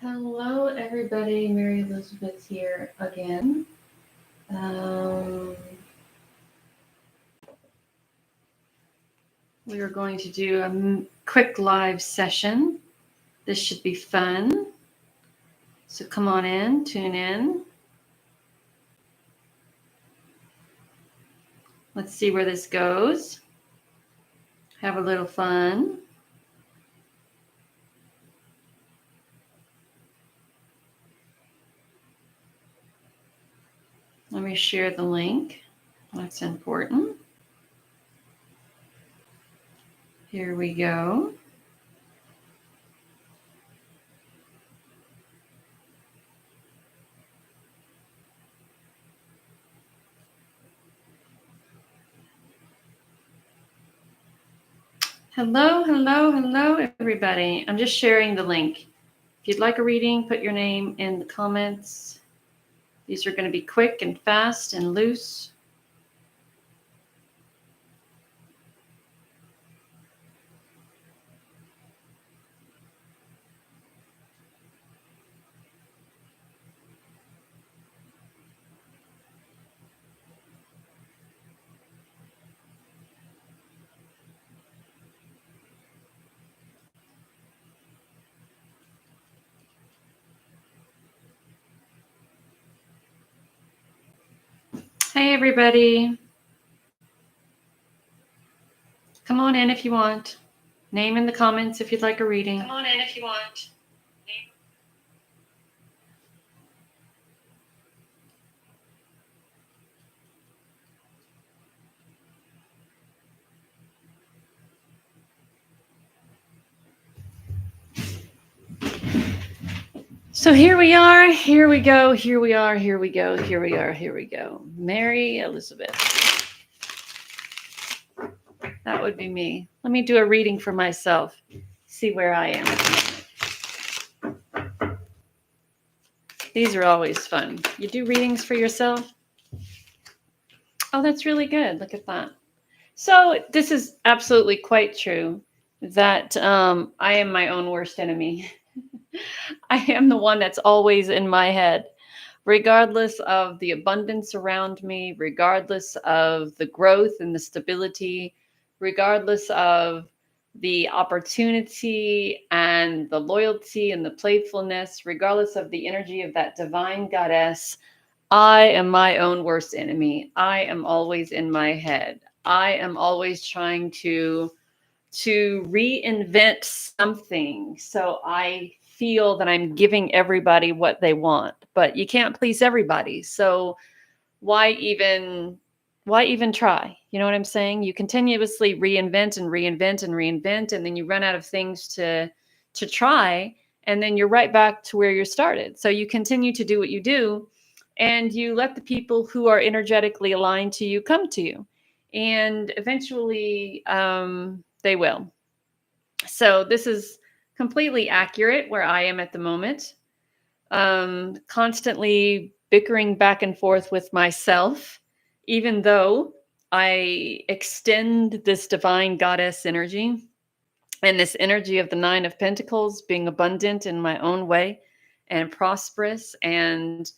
Hello, everybody. Mary Elizabeth here again. We are going to do a quick live session. This should be fun. So come on in, tune in. Let's see where this goes. Have a little fun. Let me share the link. That's important. Here we go. Hello, hello, hello, everybody. I'm just sharing the link. If you'd like a reading, put your name in the comments. These are going to be quick and fast and loose. Hey, everybody. Come on in if you want. Name in the comments if you'd like a reading. Come on in if you want. So here we are. Here we go. Here we are. Here we go. Here we are. Here we go. Mary Elizabeth. That would be me. Let me do a reading for myself. See where I am. These are always fun. You do readings for yourself? Oh, that's really good. Look at that. So this is absolutely quite true that I am my own worst enemy. I am the one that's always in my head, regardless of the abundance around me, regardless of the growth and the stability, regardless of the opportunity and the loyalty and the playfulness, regardless of the energy of that divine goddess. I am my own worst enemy. I am always in my head. I am always trying to reinvent something. So I feel that I'm giving everybody what they want, but you can't please everybody. So why even try? You know what I'm saying? You continuously reinvent and reinvent and reinvent, and then you run out of things to try, and then you're right back to where you started. So you continue to do what you do, and you let the people who are energetically aligned to you come to you, and eventually they will. So this is completely accurate where I am at the moment. Constantly bickering back and forth with myself, even though I extend this divine goddess energy and this energy of the Nine of Pentacles, being abundant in my own way and prosperous, and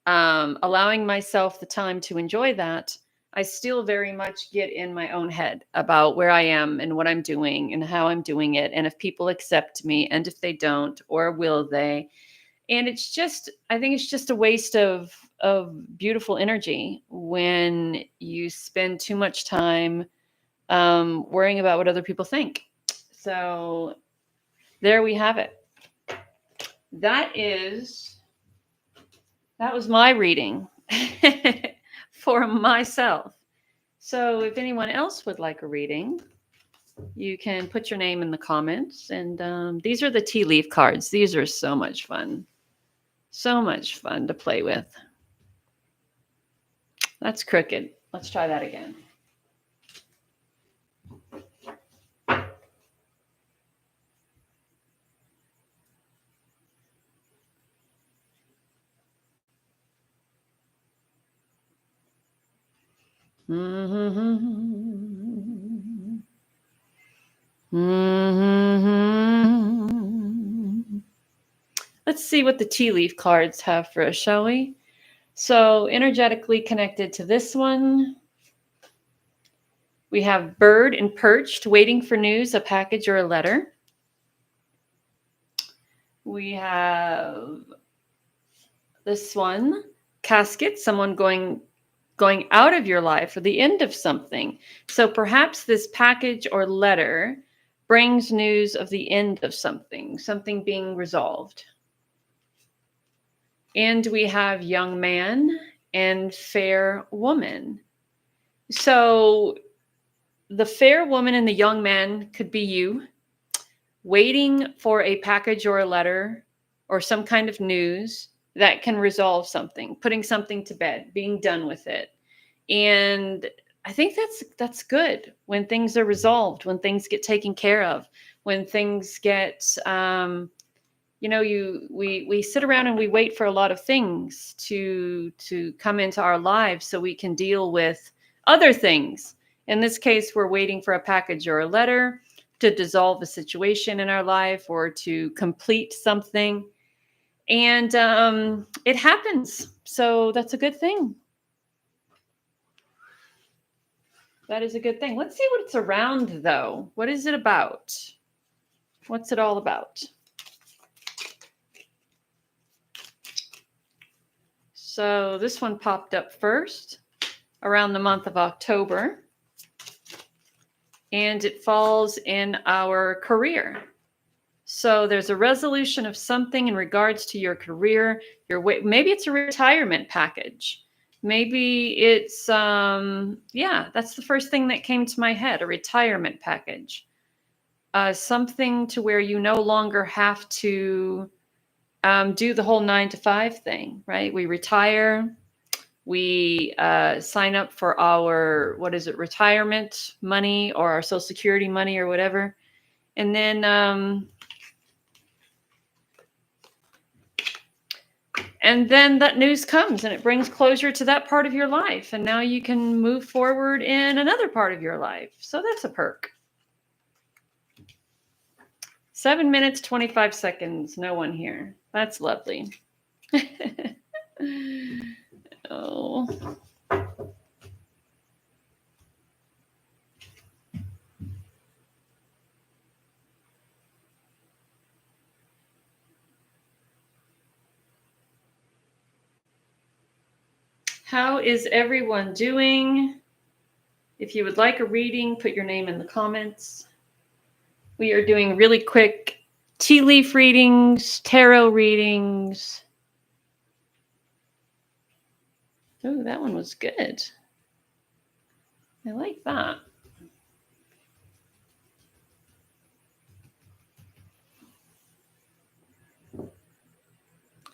allowing myself the time to enjoy that. I still very much get in my own head about where I am and what I'm doing and how I'm doing it, and if people accept me and if they don't, or will they. And it's just, I think it's just a waste of beautiful energy when you spend too much time worrying about what other people think. So there we have it. That was my reading for myself. So if anyone else would like a reading, you can put your name in the comments. And these are the tea leaf cards. These are so much fun. So much fun to play with. That's crooked. Let's try that again. Let's see what the tea leaf cards have for us, shall we? So energetically connected to this one, we have bird and perched, waiting for news, a package or a letter. We have this one, casket, someone going out of your life or the end of something. So perhaps this package or letter brings news of the end of something, something being resolved. And we have young man and fair woman. So the fair woman and the young man could be you, waiting for a package or a letter or some kind of news that can resolve something, putting something to bed, being done with it. And I think that's good when things are resolved, when things get taken care of, when things get, we sit around and we wait for a lot of things to come into our lives so we can deal with other things. In this case, we're waiting for a package or a letter to dissolve a situation in our life or to complete something. And it happens. So that's a good thing. That is a good thing. Let's see what it's around, though. What is it about? What's it all about? So this one popped up first around the month of October. And it falls in our career. So there's a resolution of something in regards to your career. Maybe it's a retirement package. Maybe it's, that's the first thing that came to my head, a retirement package. Something to where you no longer have to do the whole 9-to-5 thing, right? We retire. We sign up for our, retirement money or our Social Security money or whatever. And then that news comes and it brings closure to that part of your life. And now you can move forward in another part of your life. So that's a perk. 7 minutes, 25 seconds. No one here. That's lovely. Oh. How is everyone doing? If you would like a reading, put your name in the comments. We are doing really quick tea leaf readings, tarot readings. Oh, that one was good. I like that.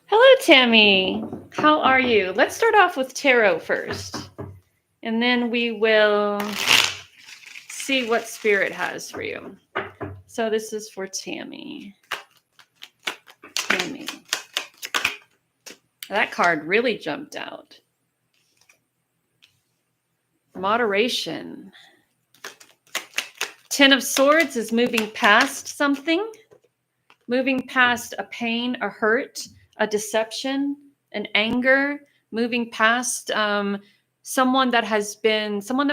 Hello, Tammy. How are you? Let's start off with tarot first, and then we will see what spirit has for you. So this is for Tammy. Tammy. That card really jumped out. Moderation. 10 of Swords is moving past something, moving past a pain, a hurt, a deception, an anger, moving past someone that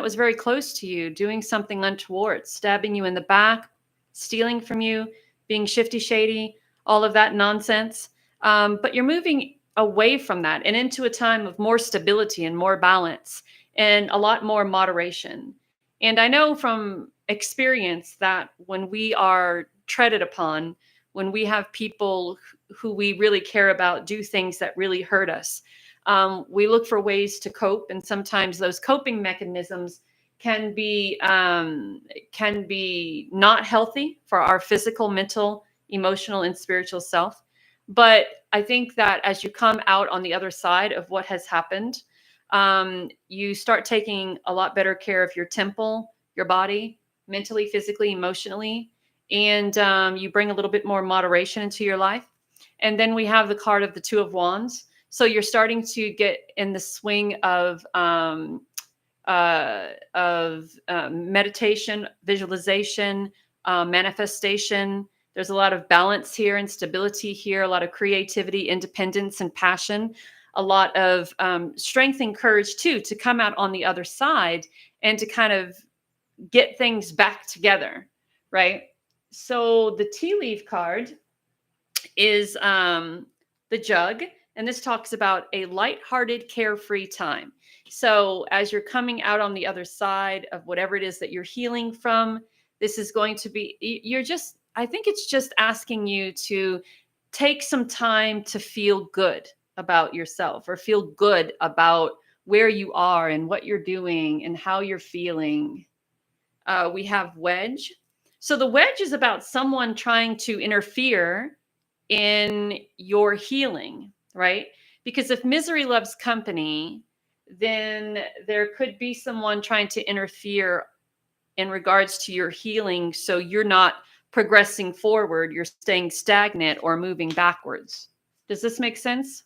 was very close to you, doing something untoward, stabbing you in the back, stealing from you, being shifty, shady, all of that nonsense. But you're moving away from that and into a time of more stability and more balance and a lot more moderation. And I know from experience that when we are treaded upon, when we have people who we really care about do things that really hurt us, we look for ways to cope. And sometimes those coping mechanisms can be not healthy for our physical, mental, emotional, and spiritual self. But I think that as you come out on the other side of what has happened, you start taking a lot better care of your temple, your body, mentally, physically, emotionally, and you bring a little bit more moderation into your life. And then we have the card of the Two of Wands. So you're starting to get in the swing of meditation, visualization, manifestation. There's a lot of balance here and stability here, a lot of creativity, independence, and passion, a lot of strength and courage too, to come out on the other side and to kind of get things back together, right? So the tea leaf card is the jug, and this talks about a lighthearted, carefree time. So as you're coming out on the other side of whatever it is that you're healing from, this is going to be, you're just, I think it's just asking you to take some time to feel good about yourself, or feel good about where you are and what you're doing and how you're feeling. We have wedge. So the wedge is about someone trying to interfere in your healing, right? Because if misery loves company, then there could be someone trying to interfere in regards to your healing. So you're not progressing forward, you're staying stagnant or moving backwards. Does this make sense?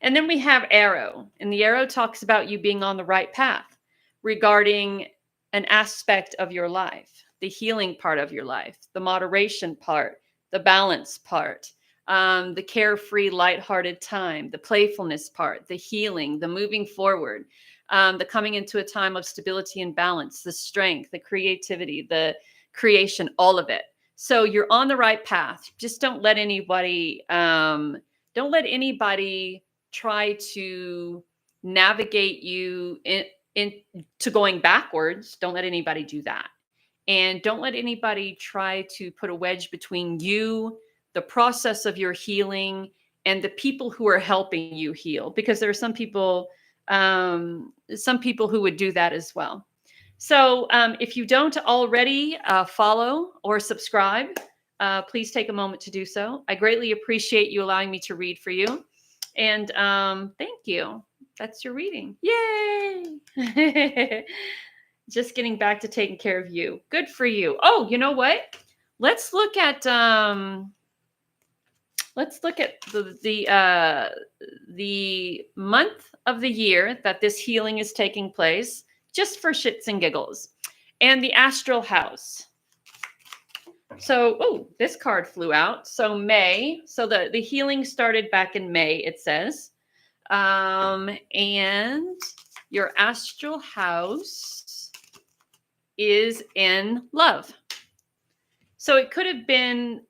And then we have arrow, and the arrow talks about you being on the right path regarding an aspect of your life, the healing part of your life, the moderation part, the balance part, the carefree, lighthearted time, the playfulness part, the healing, the moving forward, the coming into a time of stability and balance, the strength, the creativity, the creation, all of it. So you're on the right path. Just don't let anybody try to navigate you into going backwards. Don't let anybody do that. And don't let anybody try to put a wedge between you, the process of your healing, and the people who are helping you heal, because there are some people who would do that as well. So if you don't already follow or subscribe, please take a moment to do so. I greatly appreciate you allowing me to read for you. And thank you. That's your reading. Yay! Just getting back to taking care of you. Good for you. Oh, you know what? Let's look at the month of the year that this healing is taking place, just for shits and giggles, and the astral house. So, oh, this card flew out. So May. So the healing started back in May, it says. And your astral house is in love. So it could have been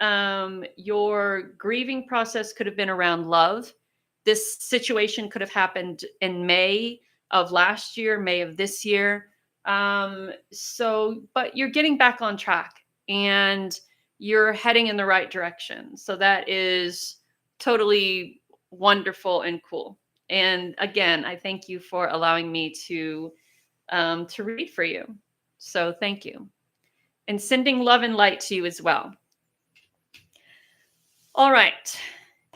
your grieving process could have been around love. This situation could have happened in May of last year, May of this year. But you're getting back on track and you're heading in the right direction. So that is totally wonderful and cool. And again, I thank you for allowing me to read for you. So thank you. And sending love and light to you as well. All right.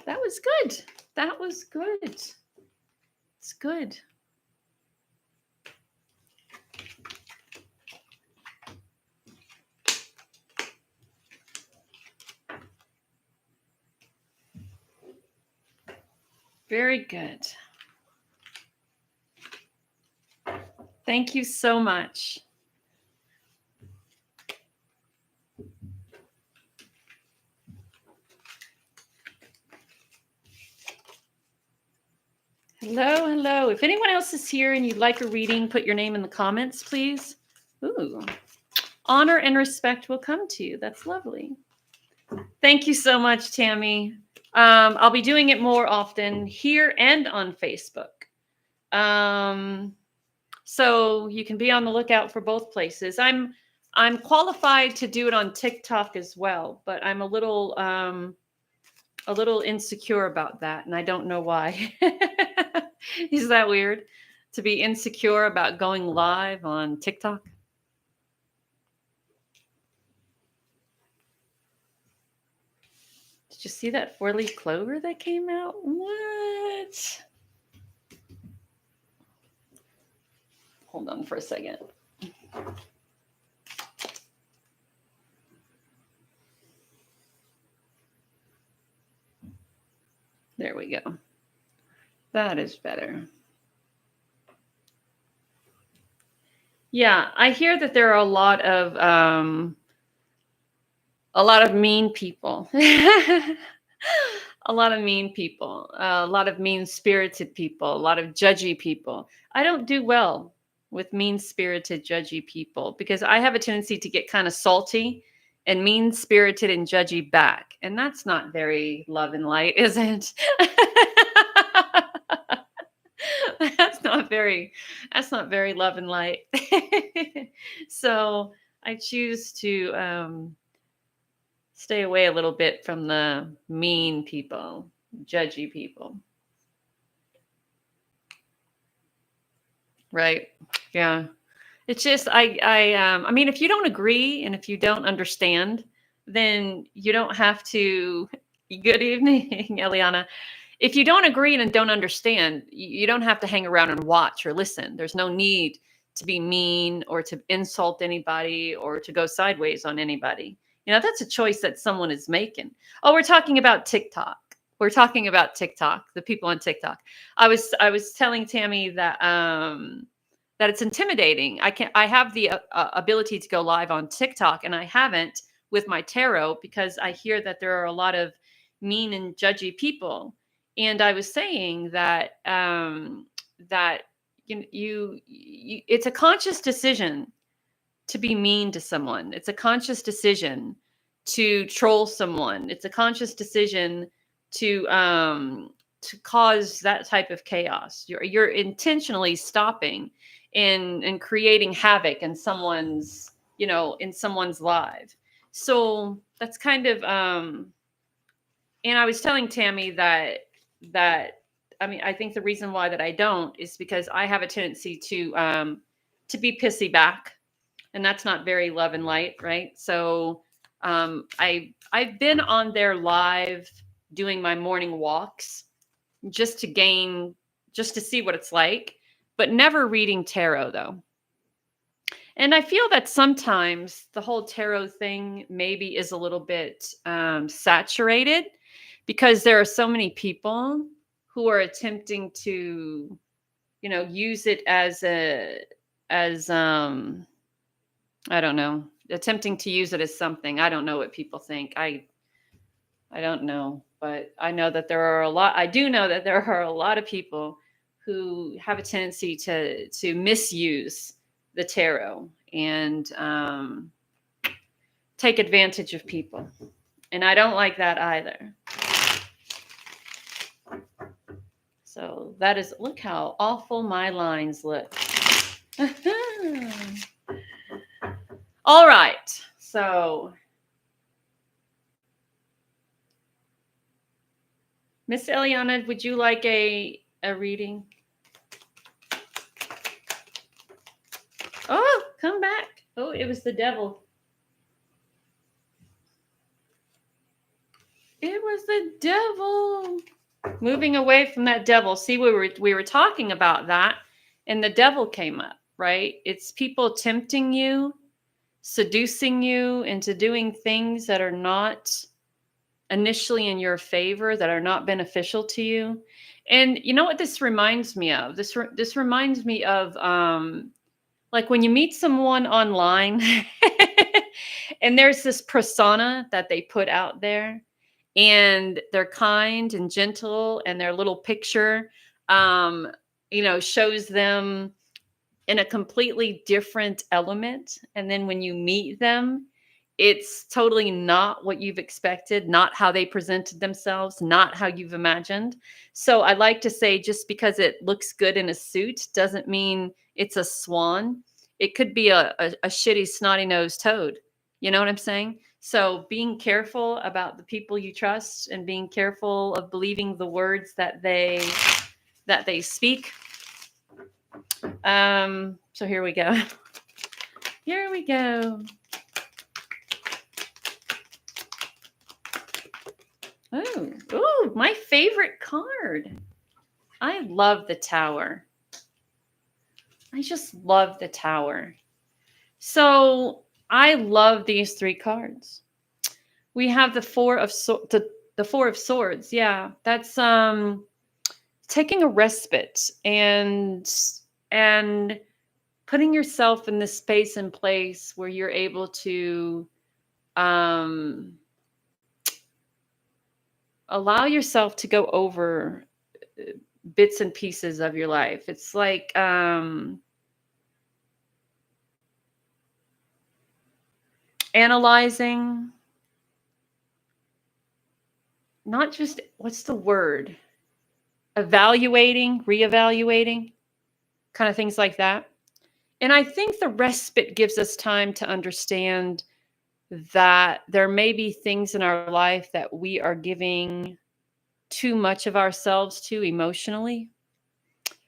That was good. That was good. It's good. Very good. Thank you so much. Hello, hello. If anyone else is here and you'd like a reading, put your name in the comments, please. Ooh. Honor and respect will come to you. That's lovely. Thank you so much, Tammy. I'll be doing it more often here and on Facebook. So you can be on the lookout for both places. I'm qualified to do it on TikTok as well, but I'm a little insecure about that, and I don't know why. Is that weird to be insecure about going live on TikTok? Did you see that 4-leaf clover that came out? What? Hold on for a second. There we go. That is better. Yeah, I hear that there are a lot of A lot of mean people. A lot of mean people. A lot of mean-spirited people. A lot of judgy people. I don't do well with mean-spirited, judgy people because I have a tendency to get kind of salty and mean-spirited and judgy back, and that's not very love and light, is it? That's not very that's not very love and light. So I choose to stay away a little bit from the mean people, judgy people. Right. Yeah. It's just I mean if you don't agree and if you don't understand, then you don't have to good evening, Eliana. If you don't agree and don't understand, you don't have to hang around and watch or listen. There's no need to be mean or to insult anybody or to go sideways on anybody. You know, that's a choice that someone is making. Oh, we're talking about TikTok. We're talking about TikTok, the people on TikTok. I was telling Tammy that it's intimidating. I have the ability to go live on TikTok and I haven't with my tarot because I hear that there are a lot of mean and judgy people. And I was saying that that it's a conscious decision to be mean to someone. It's a conscious decision to troll someone. It's a conscious decision to cause that type of chaos. You're intentionally stopping and creating havoc in someone's, in someone's life. So that's kind of and I was telling Tammy that I mean, I think the reason why that I don't is because I have a tendency to be pissy back, and that's not very love and light, right? So I've been on there live doing my morning walks just to gain, just to see what it's like, but never reading tarot though. And I feel that sometimes the whole tarot thing maybe is a little bit saturated because there are so many people who are attempting to, use it as I don't know, attempting to use it as something. I don't know what people think. I don't know, but I know that I do know that there are a lot of people who have a tendency to misuse the tarot and take advantage of people. And I don't like that either. So that is, look how awful my lines look. All right. So Miss Eliana, would you like a reading? Oh, come back. Oh, it was the devil. It was the devil. Moving away from that devil. See, we were talking about that, and the devil came up, right? It's people tempting you, seducing you into doing things that are not initially in your favor, that are not beneficial to you. And you know what this reminds me of? This reminds me of like when you meet someone online and there's this persona that they put out there and they're kind and gentle and their little picture shows them in a completely different element, and then when you meet them it's totally not what you've expected, not how they presented themselves, not how you've imagined. So I like to say, just because it looks good in a suit doesn't mean it's a swan. It could be a shitty snotty-nosed toad. You know what I'm saying? So being careful about the people you trust and being careful of believing the words that they speak. So here we go. Here we go. Oh, my favorite card. I love the Tower. I just love the Tower. So I love these three cards. We have the Four of Swords. Yeah, that's taking a respite and putting yourself in this space and place where you're able to Um, allow yourself to go over bits and pieces of your life. It's like analyzing, not just, what's the word? Evaluating, reevaluating, kind of things like that. And I think the respite gives us time to understand that there may be things in our life that we are giving too much of ourselves to emotionally.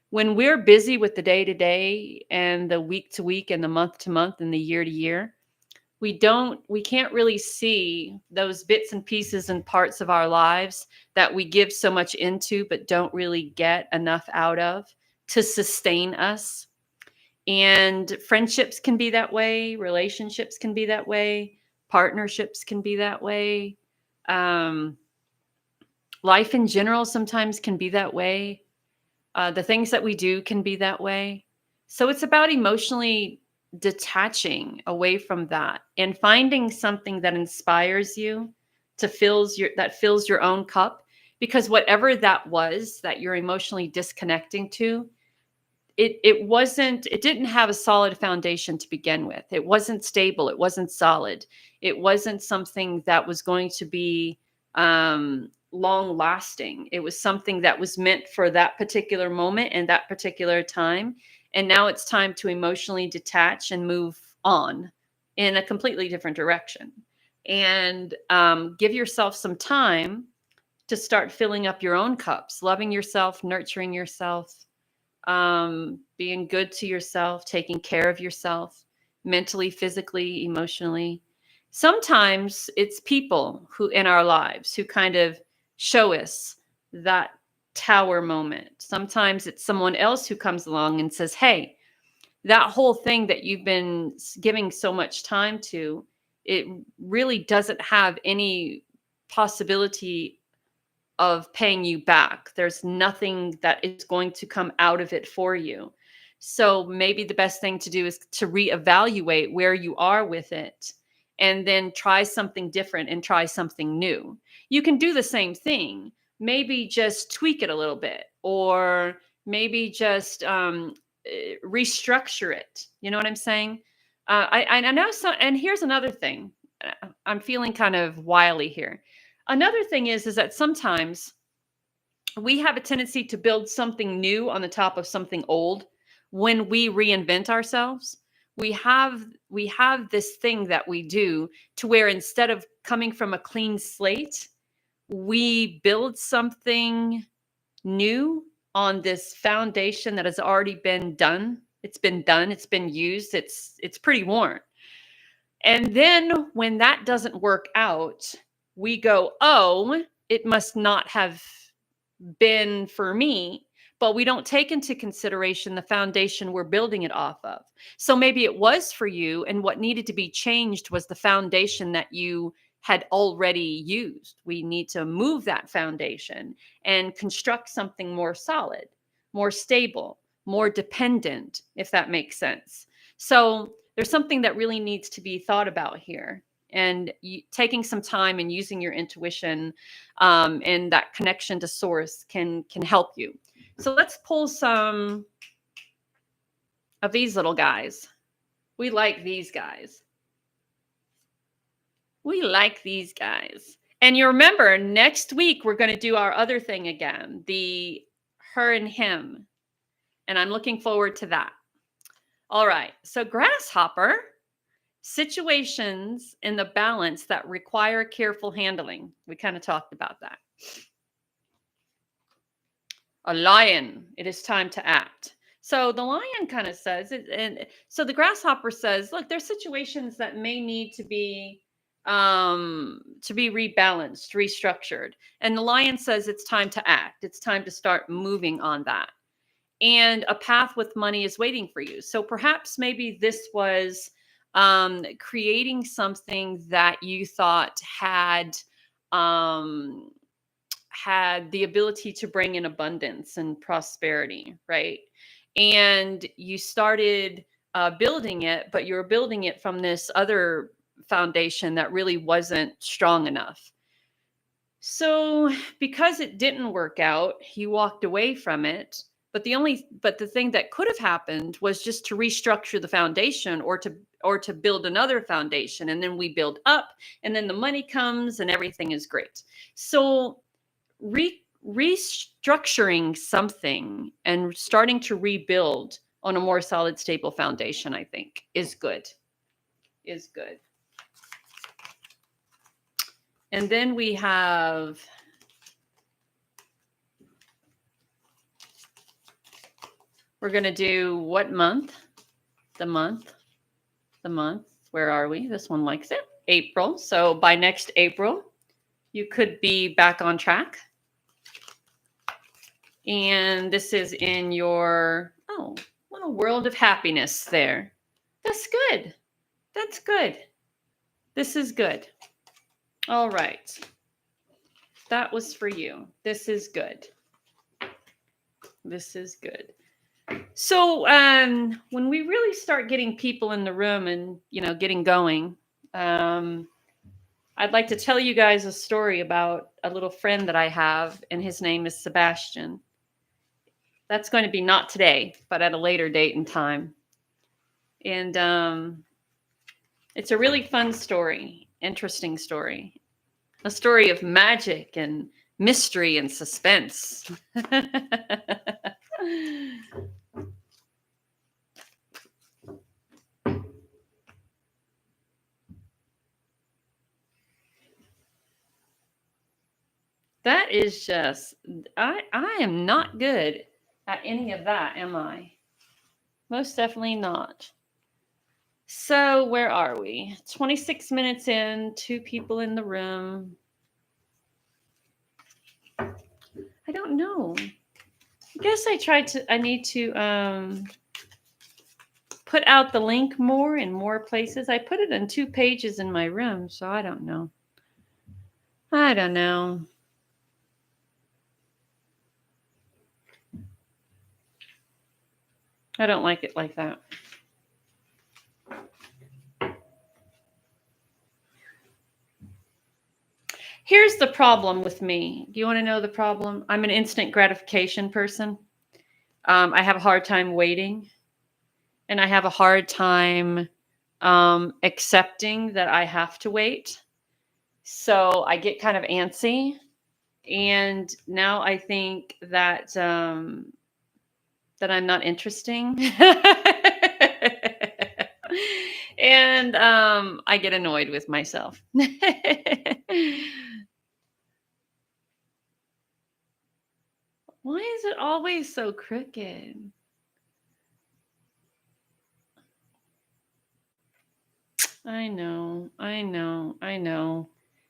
When we're busy with the day to day and the week to week and the month to month and the year to year, we can't really see those bits and pieces and parts of our lives that we give so much into but don't really get enough out of to sustain us. And friendships can be that way, relationships can be that way, partnerships can be that way. Um, life in general sometimes can be that way. The things that we do can be that way. So it's about emotionally detaching away from that and finding something that inspires you that fills your own cup, because whatever that was that you're emotionally disconnecting to, it didn't have a solid foundation to begin with. It wasn't stable, it wasn't solid, it wasn't something that was going to be long lasting. It was something that was meant for that particular moment and that particular time, and now it's time to emotionally detach and move on in a completely different direction. And give yourself some time to start filling up your own cups, loving yourself, nurturing yourself, being good to yourself, taking care of yourself mentally, physically, emotionally. Sometimes it's people who in our lives who kind of show us that tower moment. Sometimes it's someone else who comes along and says, "Hey, that whole thing that you've been giving so much time to, it really doesn't have any possibility of paying you back. There's nothing that is going to come out of it for you. So maybe the best thing to do is to reevaluate where you are with it and then try something different and try something new. You can do the same thing, maybe just tweak it a little bit, or maybe just restructure it. You know what I'm saying? I know. So, and here's another thing. I'm feeling kind of wily here. Another thing is that sometimes we have a tendency to build something new on the top of something old when we reinvent ourselves. We have this thing that we do to where instead of coming from a clean slate, we build something new on this foundation that has already been done. It's been done, it's been used, it's pretty worn. And then when that doesn't work out, we go, "Oh, it must not have been for me," but we don't take into consideration the foundation we're building it off of. So maybe it was for you, and what needed to be changed was the foundation that you had already used. We need to move that foundation and construct something more solid, more stable, more dependent, if that makes sense. So there's something that really needs to be thought about here. And taking some time and using your intuition and that connection to source can help you. So let's pull some of these little guys. We like these guys. We like these guys. And you remember, next week we're going to do our other thing again, the her and him. And I'm looking forward to that. All right. So grasshopper, situations in the balance that require careful handling. We kind of talked about that. A lion, it is time to act. So the lion kind of says it, and so the grasshopper says, look, there's situations that may need to be rebalanced, restructured. And the lion says it's time to act. It's time to start moving on that. And a path with money is waiting for you. So perhaps maybe this was creating something that you thought um, had the ability to bring in abundance and prosperity, right? And you started building it, but you were building it from this other foundation that really wasn't strong enough. So because it didn't work out, he walked away from it. But the thing that could have happened was just to restructure the foundation, or to build another foundation, and then we build up, and then the money comes and everything is great. So restructuring something and starting to rebuild on a more solid, stable foundation, I think, is good. Is good. And then we have we're going to do what month? The month. Where are we? This one likes it. April. So by next April, you could be back on track. And this is in your, little world of happiness there. That's good. That's good. This is good. All right. That was for you. This is good. This is good. So when we really start getting people in the room and, getting going, I'd like to tell you guys a story about a little friend that I have, and his name is Sebastian. That's going to be not today, but at a later date and time. And it's a really fun story, interesting story. A story of magic and mystery and suspense. That is just, I am not good at any of that, am I? Most definitely not. So where are we? 26 minutes in, 2 people in the room. I don't know. I guess I need to put out the link more in more places. I put it in 2 pages in my room, so I don't know. I don't know. I don't like it like that. Here's the problem with me. Do you want to know the problem? I'm an instant gratification person. I have a hard time waiting, and I have a hard time accepting that I have to wait. So I get kind of antsy, and now I think that that I'm not interesting. And I get annoyed with myself. Why is it always so crooked? I know.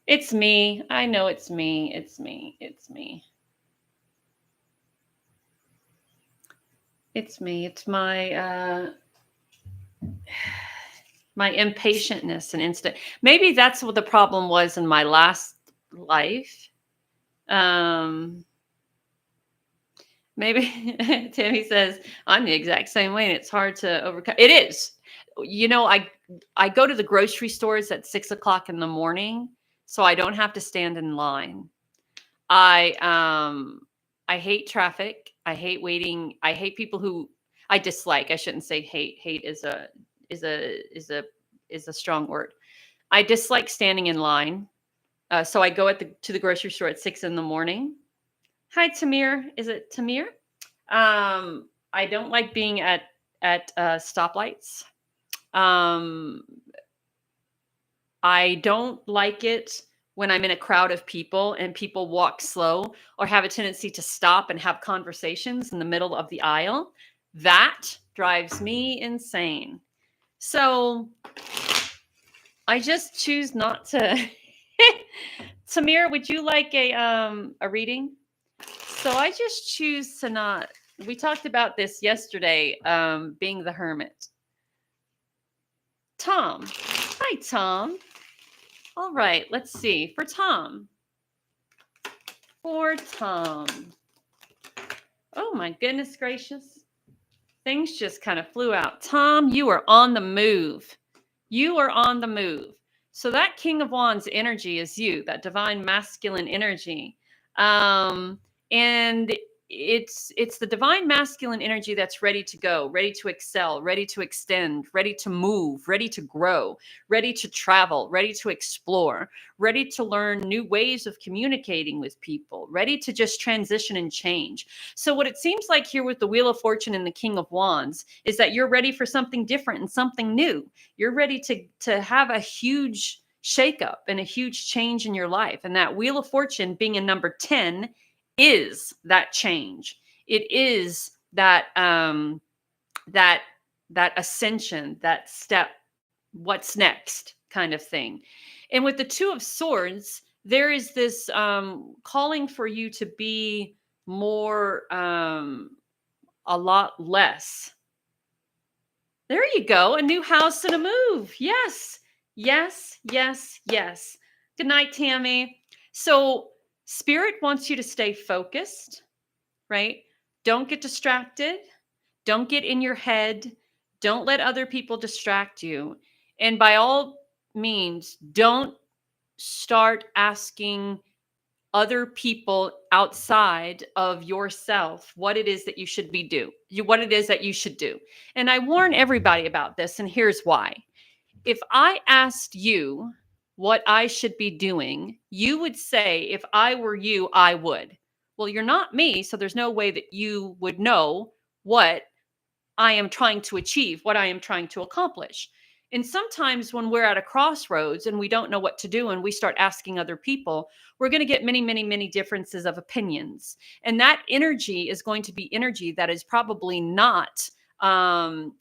It's me. I know it's me. It's me. It's It's my my impatientness and instant. Maybe that's what the problem was in my last life. Maybe Tammy says, I'm the exact same way, and it's hard to overcome. It is. I go to the grocery stores at 6:00 in the morning, so I don't have to stand in line. I hate traffic. I hate waiting. I hate people who I dislike. I shouldn't say hate. Hate is a strong word. I dislike standing in line. So I go to the grocery store at 6 in the morning. Hi, Tamir. Is it Tamir? I don't like being at stoplights. I don't like it when I'm in a crowd of people and people walk slow or have a tendency to stop and have conversations in the middle of the aisle. That drives me insane. So I just choose not to. Tamir, would you like a reading? So I just choose to not. We talked about this yesterday, being the hermit. Tom. Hi, Tom. All right, let's see. For Tom. Oh, my goodness gracious. Things just kind of flew out. Tom, you are on the move. So that King of Wands energy is you, that divine masculine energy. And it's the divine masculine energy that's ready to go, ready to excel, ready to extend, ready to move, ready to grow, ready to travel, ready to explore, ready to learn new ways of communicating with people, ready to just transition and change. So what it seems like here with the Wheel of Fortune and the King of Wands is that you're ready for something different and something new. You're ready to have a huge shakeup and a huge change in your life. And that Wheel of Fortune being in number 10 is that change. It is that that ascension, that step, what's next kind of thing. And with the Two of Swords, there is this calling for you to be more, a lot less. There you go. A new house and a move. Yes. Yes. Yes. Yes. Good night, Tammy. So, Spirit wants you to stay focused, right? Don't get distracted. Don't get in your head. Don't let other people distract you. And by all means, don't start asking other people outside of yourself what it is that you should be what it is that you should do. And I warn everybody about this, and here's why. If I asked you what I should be doing, you would say, if I were you, I would. Well, you're not me, so there's no way that you would know what I am trying to achieve, what I am trying to accomplish. And sometimes when we're at a crossroads and we don't know what to do and we start asking other people, we're going to get many, many, many differences of opinions. And that energy is going to be energy that is probably not,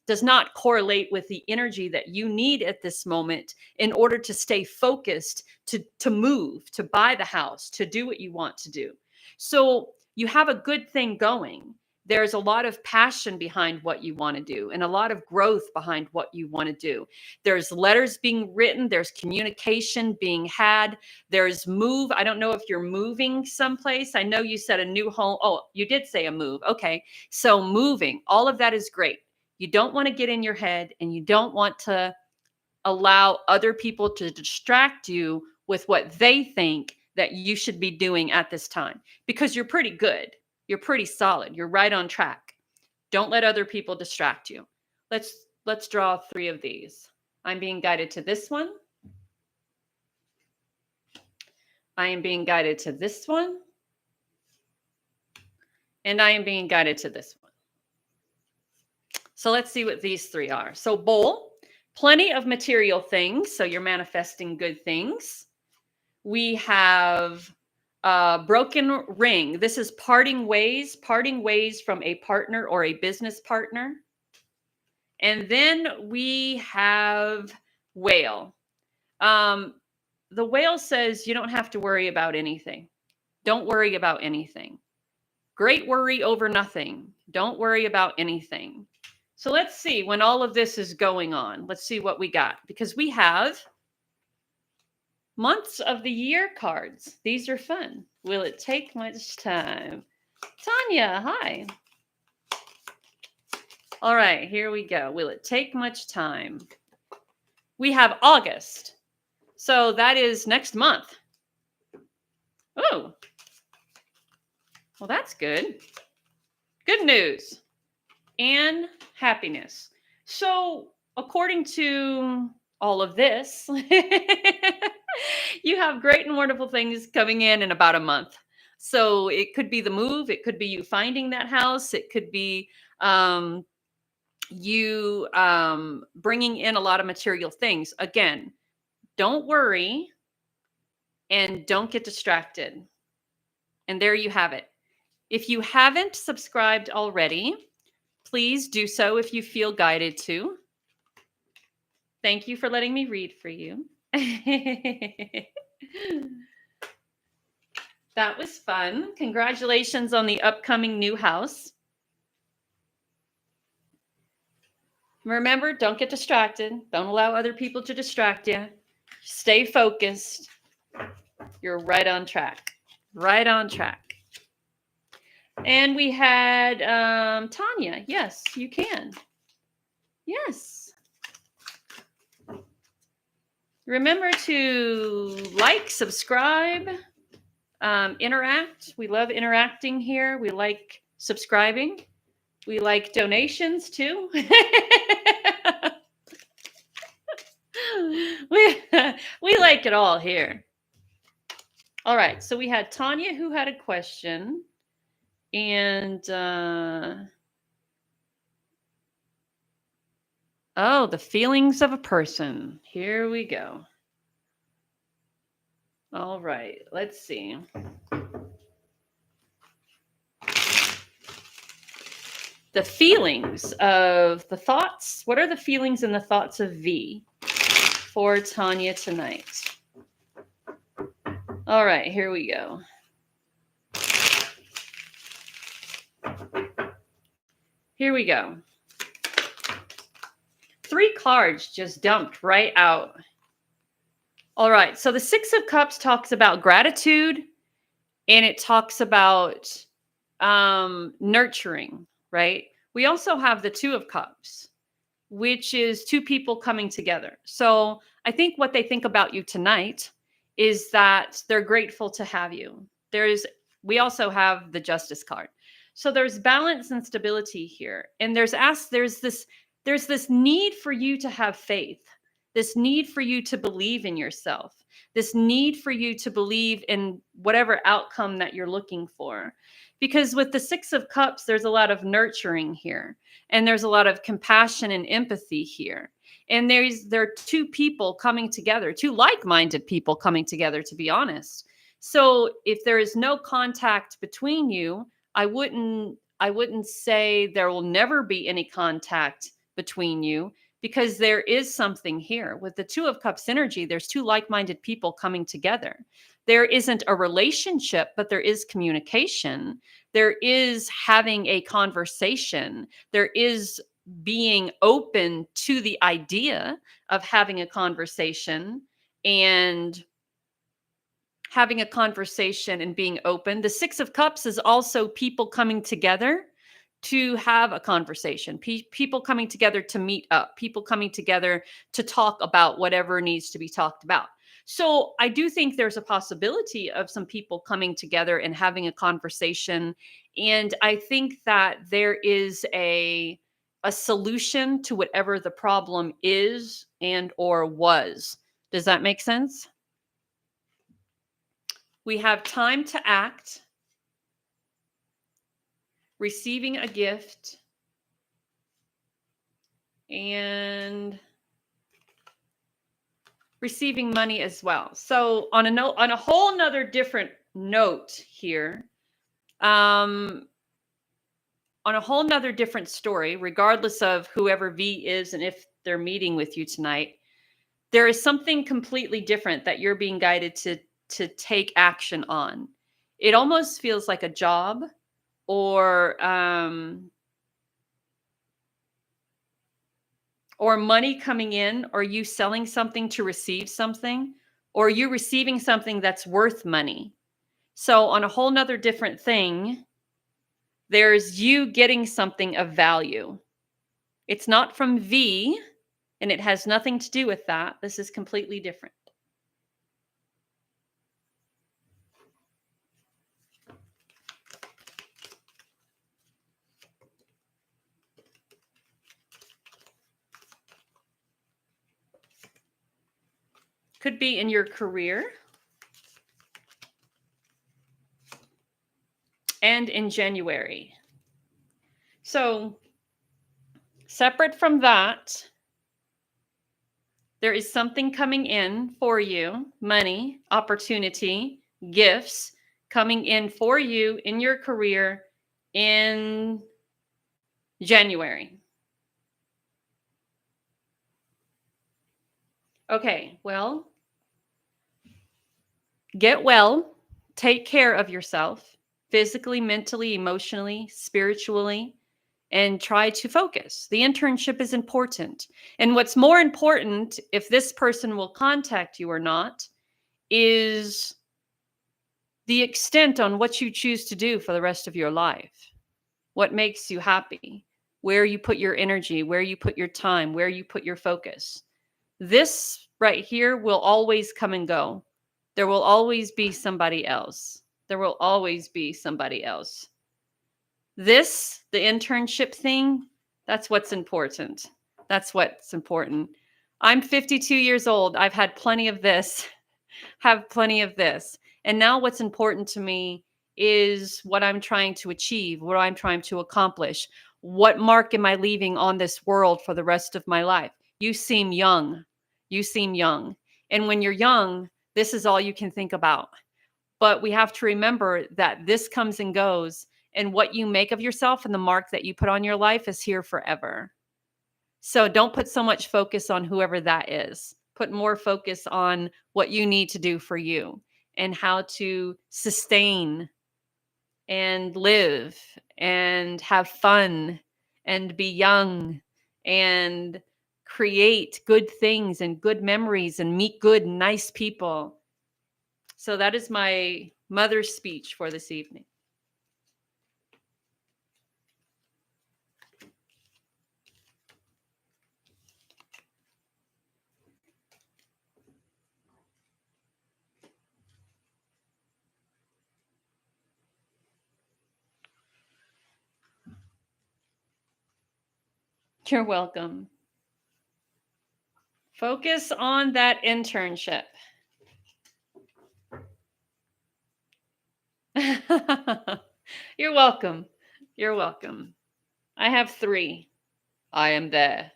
does not correlate with the energy that you need at this moment in order to stay focused, to move, to buy the house, to do what you want to do. So you have a good thing going. There's a lot of passion behind what you want to do and a lot of growth behind what you want to do. There's letters being written, there's communication being had, there's move. I don't know if you're moving someplace. I know you said a new home. Oh, you did say a move. Okay. So moving, all of that is great. You don't want to get in your head and you don't want to allow other people to distract you with what they think that you should be doing at this time, because you're pretty good. You're pretty solid. You're right on track. Don't let other people distract you. Let's draw 3 of these. I'm being guided to this one. I am being guided to this one. And I am being guided to this one. So let's see what these 3 are. So bowl, plenty of material things. So you're manifesting good things. We have broken ring. This is parting ways from a partner or a business partner. And then we have whale. The whale says you don't have to worry about anything. Don't worry about anything. Great worry over nothing. Don't worry about anything. So let's see when all of this is going on. Let's see what we got, because we have months of the year cards. These are fun. Will it take much time? Tanya, hi. All right, here we go. Will it take much time? We have August. So that is next month. Oh, well, that's good. Good news and happiness. So according to all of this, you have great and wonderful things coming in about a month. So it could be the move. It could be you finding that house. It could be you bringing in a lot of material things. Again, don't worry and don't get distracted. And there you have it. If you haven't subscribed already, please do so if you feel guided to. Thank you for letting me read for you. That was fun. Congratulations on the upcoming new house. Remember, don't get distracted. Don't allow other people to distract you. Stay focused. You're right on track. Right on track. And we had Tanya. Yes, you can. Yes. Remember to like, subscribe, interact. We love interacting here. We like subscribing. We like donations too. we like it all here. All right, so we had Tanya who had a question, and oh, the feelings of a person. Here we go. All right, let's see. The feelings of the thoughts. What are the feelings and the thoughts of V for Tanya tonight? All right, here we go. Here we go. 3 cards just dumped right out. All right, so the 6 of Cups talks about gratitude, and it talks about nurturing, right? We also have the 2 of Cups, which is 2 people coming together. So I think what they think about you tonight is that they're grateful to have you. We also have the Justice card. So there's balance and stability here. And there's this need for you to have faith, this need for you to believe in yourself, this need for you to believe in whatever outcome that you're looking for. Because with the 6 of Cups, there's a lot of nurturing here, and there's a lot of compassion and empathy here. And there are 2 people coming together, 2 like-minded people coming together, to be honest. So if there is no contact between you, I wouldn't say there will never be any contact between you, because there is something here. With the 2 of Cups energy, there's 2 like-minded people coming together. There isn't a relationship, but there is communication. There is having a conversation. There is being open to the idea of having a conversation and being open. The 6 of Cups is also people coming together to have a conversation, people coming together to meet up, people coming together to talk about whatever needs to be talked about. So I do think there's a possibility of some people coming together and having a conversation. And I think that there is a solution to whatever the problem is and or was. Does that make sense? We have time to act, receiving a gift, and receiving money as well. So on a whole nother different note here, on a whole nother different story, regardless of whoever V is and if they're meeting with you tonight, there is something completely different that you're being guided to take action on. It almost feels like a job, or money coming in, or you selling something to receive something, or you receiving something that's worth money. So on a whole nother different thing, there's you getting something of value. It's not from V, and it has nothing to do with that. This is completely different. Could be in your career and in January. So separate from that, there is something coming in for you, money, opportunity, gifts coming in for you in your career in January. Okay, well, get well, take care of yourself, physically, mentally, emotionally, spiritually, and try to focus. The internship is important. And what's more important, if this person will contact you or not, is the extent on what you choose to do for the rest of your life. What makes you happy, where you put your energy, where you put your time, where you put your focus. This right here will always come and go. There will always be somebody else. There will always be somebody else. This, the internship thing, that's what's important. That's what's important. I'm 52 years old. I've had plenty of this, have plenty of this. And now what's important to me is what I'm trying to achieve, what I'm trying to accomplish. What mark am I leaving on this world for the rest of my life? You seem young. You seem young. And when you're young, this is all you can think about. But we have to remember that this comes and goes, and what you make of yourself and the mark that you put on your life is here forever. So don't put so much focus on whoever that is. Put more focus on what you need to do for you and how to sustain and live and have fun and be young and create good things and good memories and meet good, nice people. So that is my mother's speech for this evening. You're welcome. Focus on that internship. You're welcome. You're welcome. I have 3. I am there.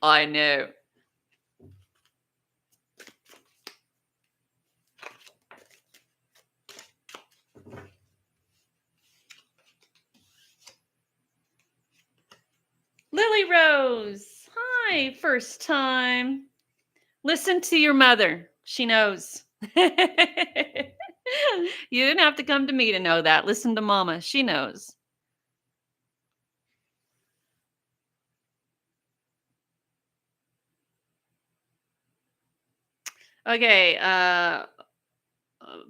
I know. Lily Rose. Hi, first time. Listen to your mother. She knows. You didn't have to come to me to know that. Listen to Mama. She knows. Okay,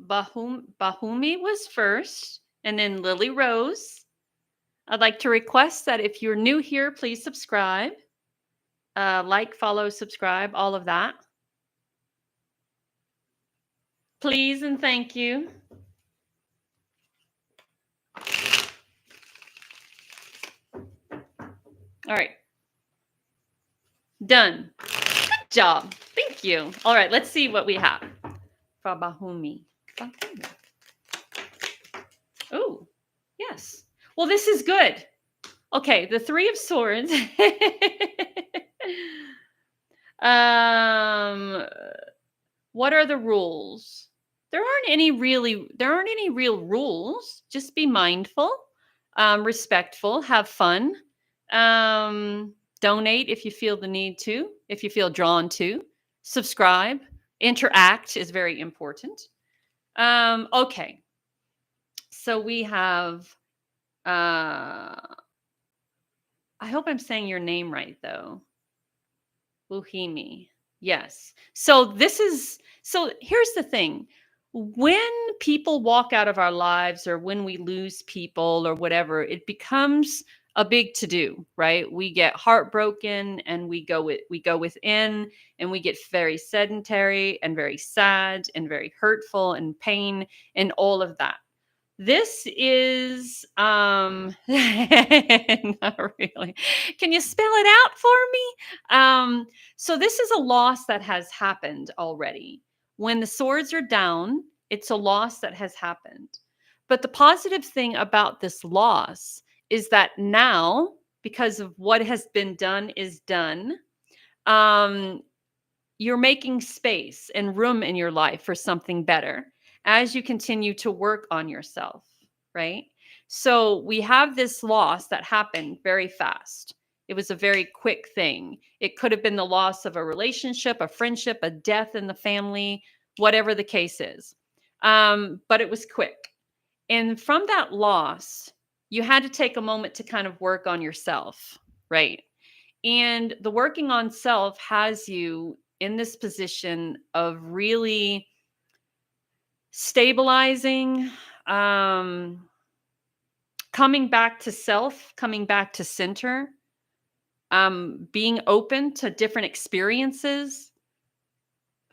Bahumi was first, and then Lily Rose. I'd like to request that if you're new here, please subscribe. Like, follow, subscribe, all of that. Please and thank you. All right. Done. Good job. Thank you. All right, let's see what we have. Bahumi. Oh, yes. Well, this is good. Okay, the 3 of Swords. What are the rules? There aren't any real rules. Just be mindful, respectful, have fun. Donate if you feel the need to, if you feel drawn to. Subscribe. Interact is very important. Okay. So we have I hope I'm saying your name right though. Wuhimi. Yes. So here's the thing. When people walk out of our lives or when we lose people or whatever, it becomes a big to do, right? We get heartbroken and we go within and we get very sedentary and very sad and very hurtful and pain and all of that. This is not really. Can you spell it out for me? So this is a loss that has happened already. When the swords are down, it's a loss that has happened. But the positive thing about this loss is that now, because of what has been done is done, you're making space and room in your life for something better as you continue to work on yourself, right? So we have this loss that happened very fast. It was a very quick thing. It could have been the loss of a relationship, a friendship, a death in the family, whatever the case is. But it was quick. And from that loss, you had to take a moment to kind of work on yourself, right? And the working on self has you in this position of really stabilizing, coming back to self, coming back to center, being open to different experiences,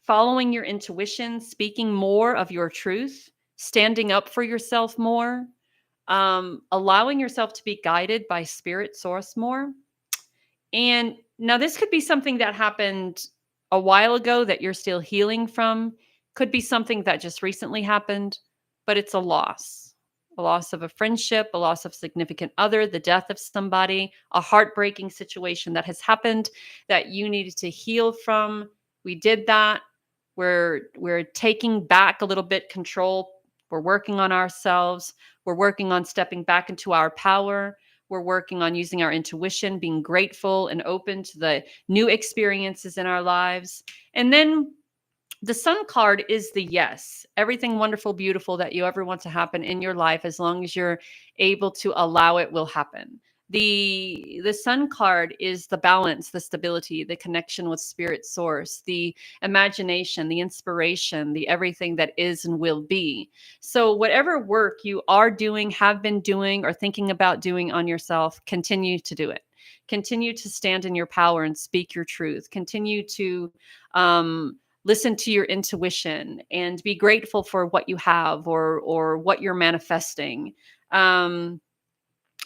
following your intuition, speaking more of your truth, standing up for yourself more, allowing yourself to be guided by spirit source more. And now this could be something that happened a while ago that you're still healing from, could be something that just recently happened, but it's a loss of a friendship, a loss of significant other, the death of somebody, a heartbreaking situation that has happened that you needed to heal from. We did that. We're taking back a little bit control. We're working on ourselves. We're working on stepping back into our power. We're working on using our intuition, being grateful and open to the new experiences in our lives. And then the sun card is the yes. Everything wonderful, beautiful that you ever want to happen in your life, as long as you're able to allow it, will happen. The sun card is the balance, the stability, the connection with spirit source, the imagination, the inspiration, the everything that is and will be. So whatever work you are doing, have been doing, or thinking about doing on yourself, continue to do it. Continue to stand in your power and speak your truth. Continue to listen to your intuition and be grateful for what you have, or what you're manifesting.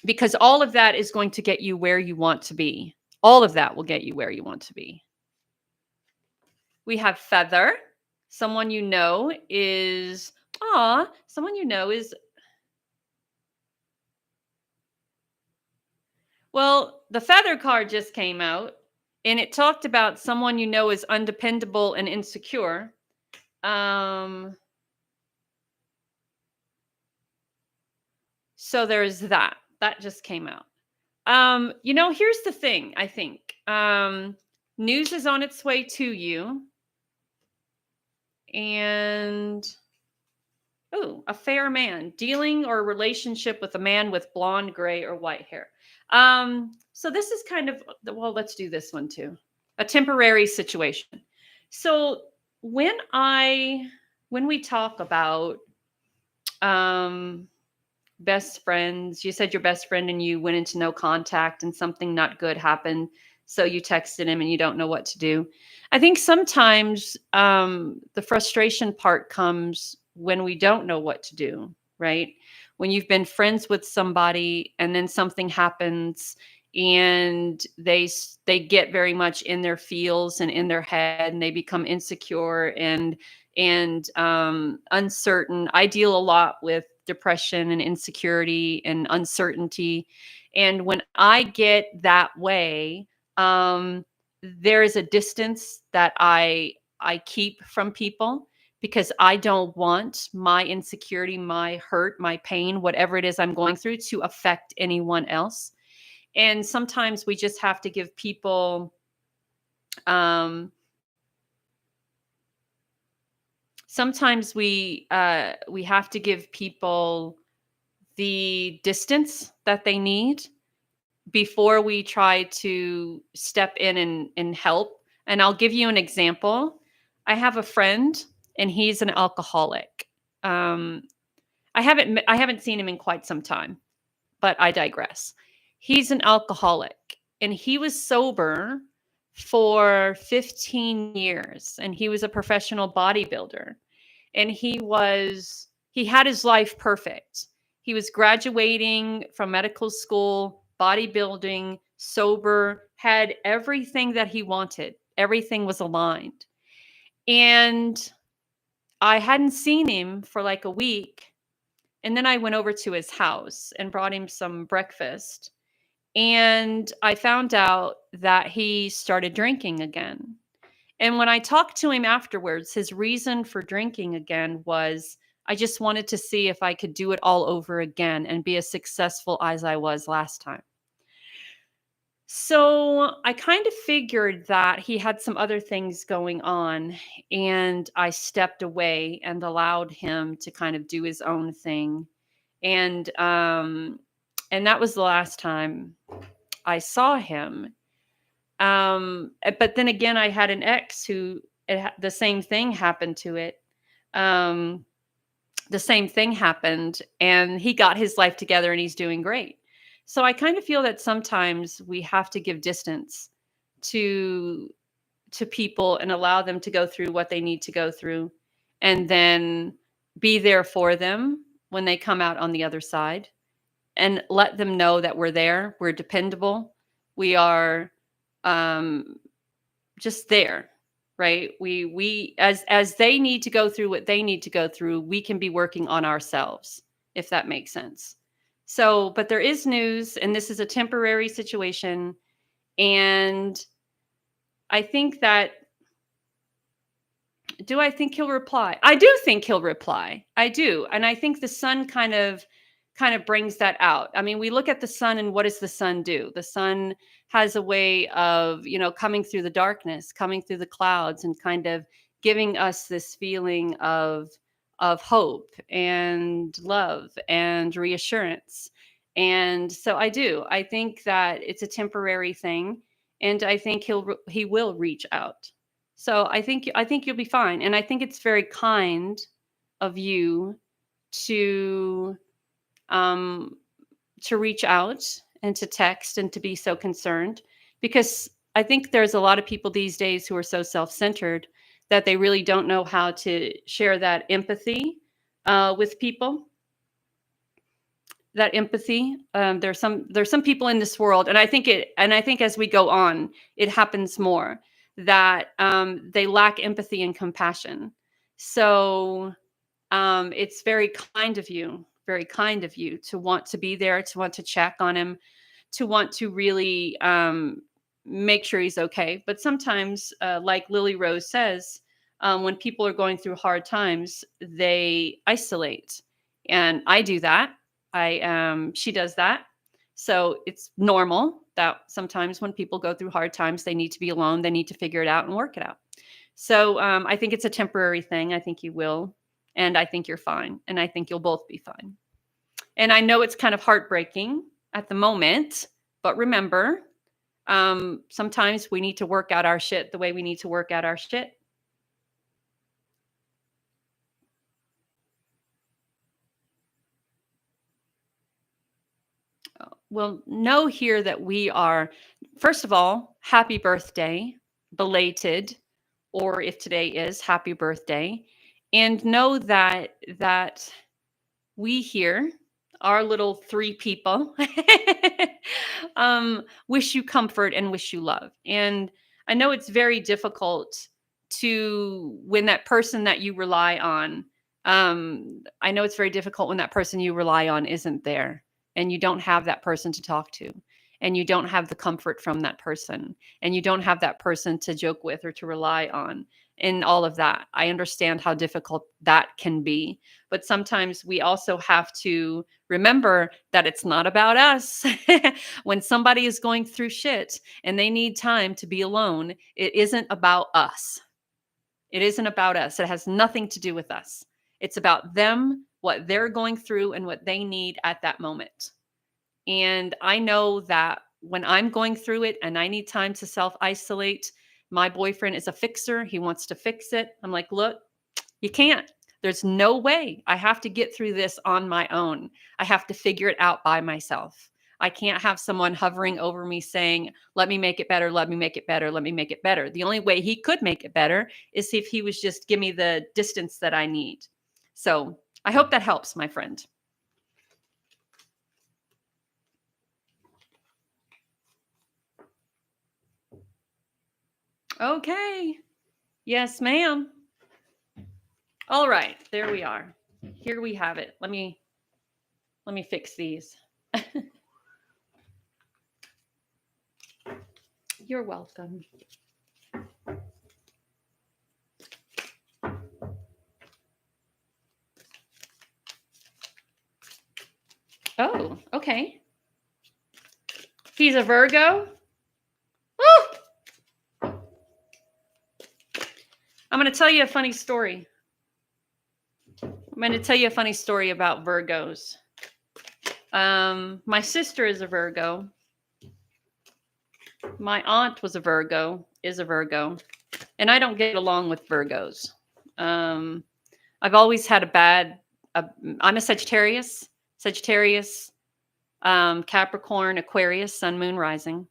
Because all of that is going to get you where you want to be. All of that will get you where you want to be. We have feather. Someone you know is, someone you know is, well, the feather card just came out and it talked about someone you know is undependable and insecure. So there's that. That just came out. Here's the thing, I think. News is on its way to you. And a fair man, dealing or relationship with a man with blonde, gray, or white hair. So this is kind of, well, let's do this one too. A temporary situation. So when we talk about best friends, you said your best friend and you went into no contact and something not good happened. So you texted him and you don't know what to do. I think sometimes the frustration part comes when we don't know what to do, right? When you've been friends with somebody and then something happens and they get very much in their feels and in their head, and they become insecure and uncertain. I deal a lot with depression and insecurity and uncertainty. And when I get that way, there is a distance that I keep from people, because I don't want my insecurity, my hurt, my pain, whatever it is I'm going through, to affect anyone else. And sometimes we just have to give people sometimes we have to give people the distance that they need before we try to step in and help. And I'll give you an example. I have a friend and he's an alcoholic. I haven't seen him in quite some time, but I digress. He's an alcoholic and he was sober for 15 years, and he was a professional bodybuilder, and he had his life perfect. He was graduating from medical school, bodybuilding, sober, had everything that he wanted. Everything was aligned. And I hadn't seen him for like a week. And then I went over to his house and brought him some breakfast. And I found out that he started drinking again. And when I talked to him afterwards, his reason for drinking again was, I just wanted to see if I could do it all over again and be as successful as I was last time. So I kind of figured that he had some other things going on, and I stepped away and allowed him to kind of do his own thing. And that was the last time I saw him. But then again, I had an ex who the same thing happened to it. The same thing happened, and he got his life together and he's doing great. So I kind of feel that sometimes we have to give distance to to people and allow them to go through what they need to go through, and then be there for them when they come out on the other side, and let them know that we're there, we're dependable, we are just there, right? We as they need to go through what they need to go through, we can be working on ourselves, if that makes sense. So, but there is news, and this is a temporary situation, and I think that, do I think he'll reply? I do think he'll reply. I do. And I think the sun kind of brings that out. I mean, we look at the sun, and what does the sun do? The sun has a way of, coming through the darkness, coming through the clouds, and kind of giving us this feeling of hope and love and reassurance. And so I do. I think that it's a temporary thing, and I think he will reach out. So I think you'll be fine, and I think it's very kind of you to um to reach out and to text and to be so concerned, because I think there's a lot of people these days who are so self-centered that they really don't know how to share that empathy with people. That empathy. There's some people in this world, and I think as we go on, it happens more, that they lack empathy and compassion. So it's very kind of you to want to be there, to want to check on him, to want to really make sure he's okay. But sometimes, like Lily Rose says, when people are going through hard times, they isolate, and I do that. She does that. So it's normal that sometimes when people go through hard times, they need to be alone. They need to figure it out and work it out. So I think it's a temporary thing. I think you will. And I think you're fine. And I think you'll both be fine. And I know it's kind of heartbreaking at the moment, but remember, sometimes we need to work out our shit the way we need to work out our shit. Well, know here that we are, first of all, happy birthday, belated, or if today is, happy birthday. And know that we here, our little three people, wish you comfort and wish you love. And I know it's very difficult when that person that you rely on, I know it's very difficult when that person you rely on isn't there, and you don't have that person to talk to, and you don't have the comfort from that person, and you don't have that person to joke with or to rely on, and all of that. I understand how difficult that can be. But sometimes we also have to remember that it's not about us. When somebody is going through shit and they need time to be alone, it isn't about us. It isn't about us. It has nothing to do with us. It's about them, what they're going through, and what they need at that moment. And I know that when I'm going through it and I need time to self-isolate, my boyfriend is a fixer. He wants to fix it. I'm like, look, you can't. There's no way. I have to get through this on my own. I have to figure it out by myself. I can't have someone hovering over me saying, let me make it better, let me make it better, let me make it better. The only way he could make it better is if he was just give me the distance that I need. So I hope that helps, my friend. Okay. Yes, ma'am. All right, there we are. Here we have it. Let me fix these. You're welcome. Oh, okay. He's a Virgo? Woo! I'm going to tell you a funny story. I'm going to tell you a funny story about Virgos. My sister is a Virgo. My aunt was a Virgo, is a Virgo. And I don't get along with Virgos. I've always had I'm a Sagittarius, Capricorn, Aquarius, Sun, Moon, Rising.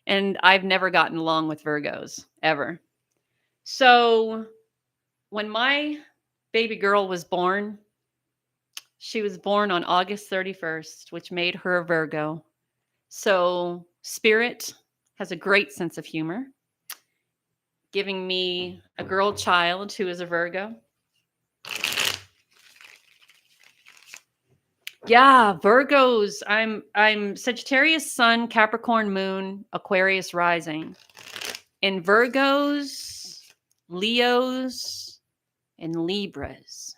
And I've never gotten along with Virgos, ever. So when my baby girl was born, she was born on August 31st, which made her a Virgo. So Spirit has a great sense of humor, giving me a girl child who is a Virgo. Yeah, Virgos. I'm Sagittarius sun, Capricorn moon, Aquarius rising. And Virgos, Leos, and Libras.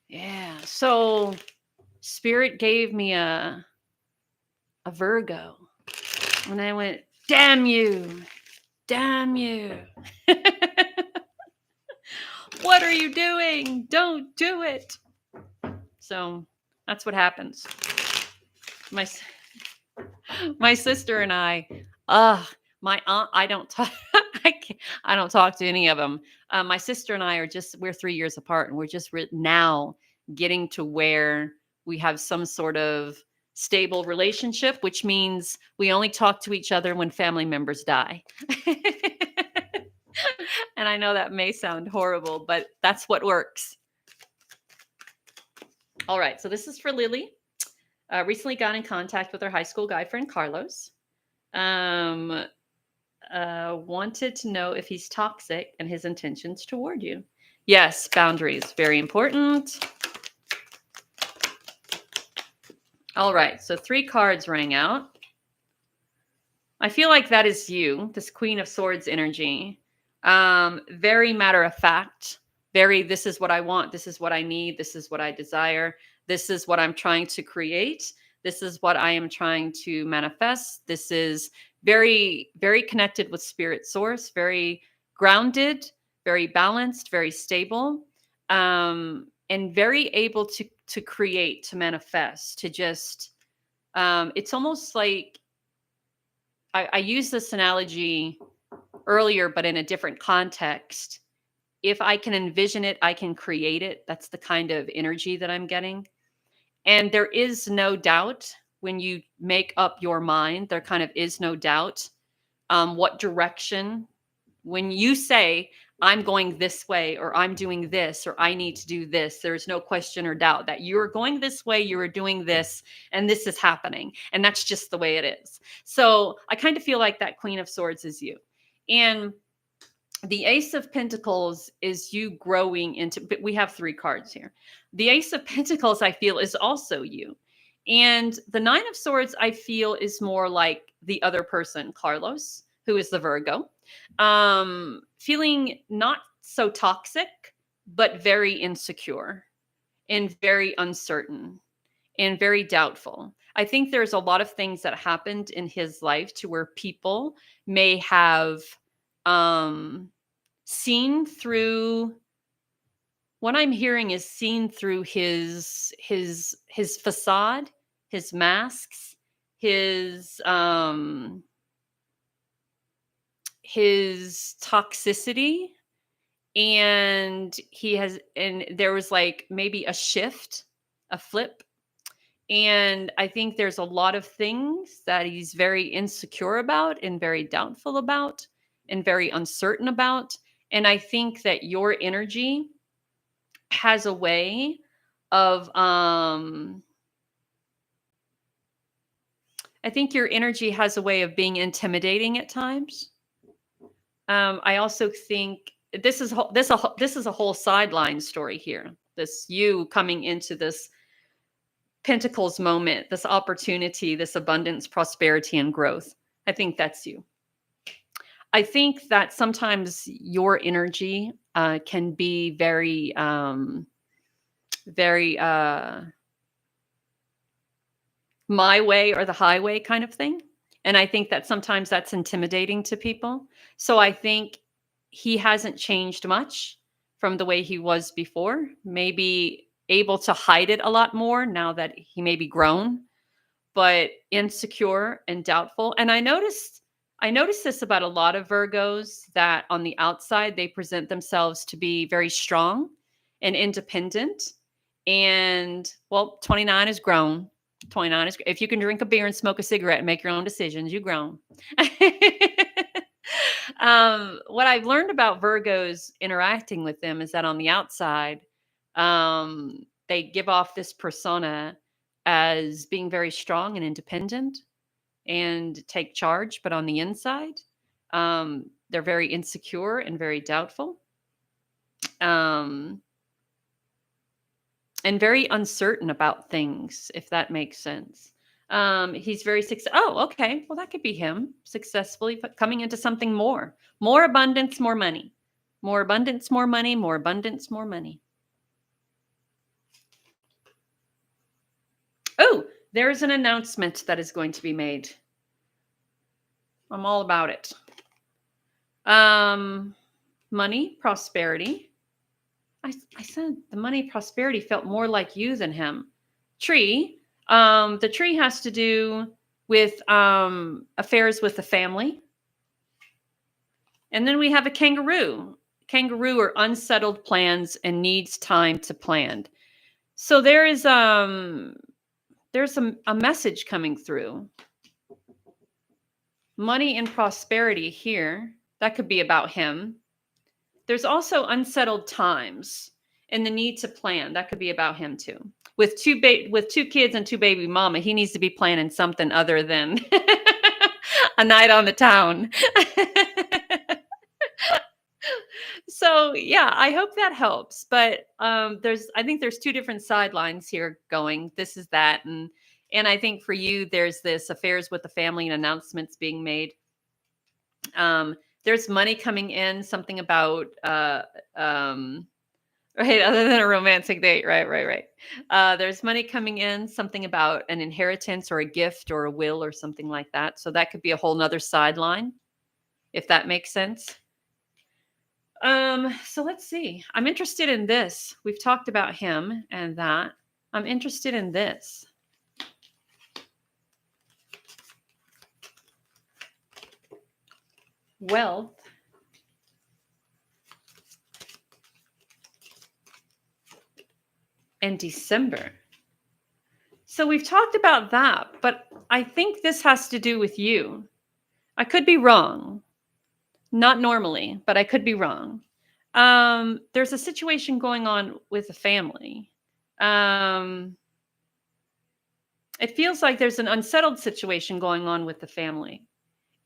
Yeah. So Spirit gave me a Virgo. And I went, damn you. Damn you. What are you doing? Don't do it. So that's what happens. My sister and I, my aunt, I don't talk. I don't talk to any of them. My sister and I we're 3 years apart, and we're just now getting to where we have some sort of stable relationship, which means we only talk to each other when family members die. And I know that may sound horrible, but that's what works. All right, so this is for Lily. Recently got in contact with her high school guy friend Carlos. Wanted to know if he's toxic and his intentions toward you. Yes, boundaries, very important. All right, so 3 cards rang out. I feel like that is you, this Queen of Swords energy. Very matter of fact. Very, this is what I want. This is what I need. This is what I desire. This is what I'm trying to create. This is what I am trying to manifest. This is very, very connected with spirit source, very grounded, very balanced, very stable, and very able to create, to manifest, to just, it's almost like, I use this analogy earlier, but in a different context. If I can envision it, I can create it. That's the kind of energy that I'm getting. And there is no doubt when you make up your mind, there kind of is no doubt what direction. When you say, I'm going this way, or I'm doing this, or I need to do this, there's no question or doubt that you're going this way, you are doing this, and this is happening. And that's just the way it is. So I kind of feel like that Queen of Swords is you. And the Ace of Pentacles is you growing into, but we have 3 cards here. The Ace of Pentacles, I feel, is also you. And the 9 of Swords, I feel, is more like the other person, Carlos, who is the Virgo. Feeling not so toxic, but very insecure and very uncertain and very doubtful. I think there's a lot of things that happened in his life to where people may have seen through, what I'm hearing is seen through his facade, his masks, his toxicity, and there was like maybe a shift, a flip. And I think there's a lot of things that he's very insecure about and very doubtful about and very uncertain about. And I think that your energy has a way of, I think your energy has a way of being intimidating at times. I also think this is a whole sideline story here. This you coming into this Pentacles moment, this opportunity, this abundance, prosperity, and growth. I think that's you. I think that sometimes your energy can be very, very my way or the highway kind of thing. And I think that sometimes that's intimidating to people. So I think he hasn't changed much from the way he was before. Maybe able to hide it a lot more now that he may be grown, but insecure and doubtful. And I noticed this about a lot of Virgos, that on the outside, they present themselves to be very strong and independent. And well, 29 is grown. 29 is, if you can drink a beer and smoke a cigarette and make your own decisions, you've grown. What I've learned about Virgos interacting with them is that on the outside, they give off this persona as being very strong and independent and take charge, but on the inside, they're very insecure and very doubtful, um, and very uncertain about things, if that makes sense. He's very Oh, okay. Well, that could be him successfully coming into something more abundance, more money, more abundance, more money, more abundance, more money. Oh, there's an announcement that is going to be made. I'm all about it. Money, prosperity. I said the money, prosperity felt more like you than him. Tree. The tree has to do with affairs with the family. And then we have a kangaroo. Kangaroo are unsettled plans and needs time to plan. So there's a message coming through. Money and prosperity here. That could be about him. There's also unsettled times and the need to plan. That could be about him too. With two kids and two baby mama, he needs to be planning something other than a night on the town. So yeah, I hope that helps. But I think there's two different sidelines here going. This is that, and I think for you, there's this affairs with the family and announcements being made. There's money coming in, something about right, other than a romantic date, right. There's money coming in, something about an inheritance or a gift or a will or something like that. So that could be a whole nother sideline, if that makes sense. So let's see. I'm interested in this. We've talked about him and that. I'm interested in this. Wealth and December. So we've talked about that, but I think this has to do with you. I could be wrong. Not normally, but I could be wrong. There's a situation going on with the family. It feels like there's an unsettled situation going on with the family.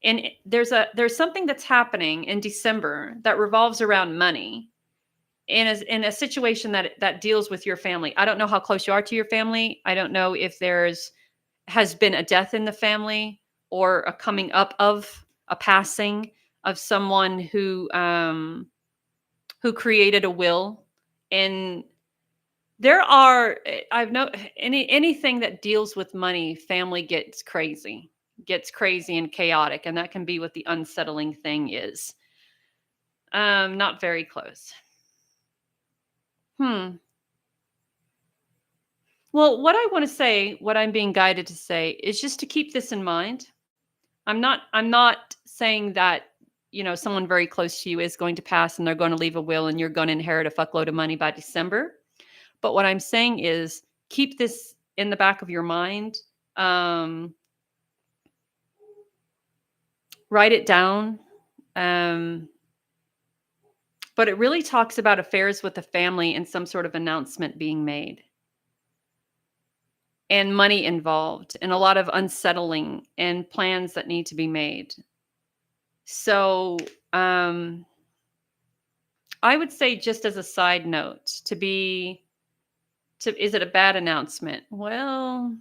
And there's something that's happening in December that revolves around money in a situation that deals with your family. I don't know how close you are to your family. I don't know if has been a death in the family or a coming up of a passing of someone who created a will. And anything that deals with money, family gets crazy and chaotic, and that can be what the unsettling thing is. Not very close. Well, what I want to say, what I'm being guided to say, is just to keep this in mind. I'm not saying that, someone very close to you is going to pass and they're going to leave a will and you're going to inherit a fuckload of money by December. But what I'm saying is keep this in the back of your mind. Write it down. But it really talks about affairs with the family and some sort of announcement being made. And money involved and a lot of unsettling and plans that need to be made. So I would say, just as a side note, is it a bad announcement? Well,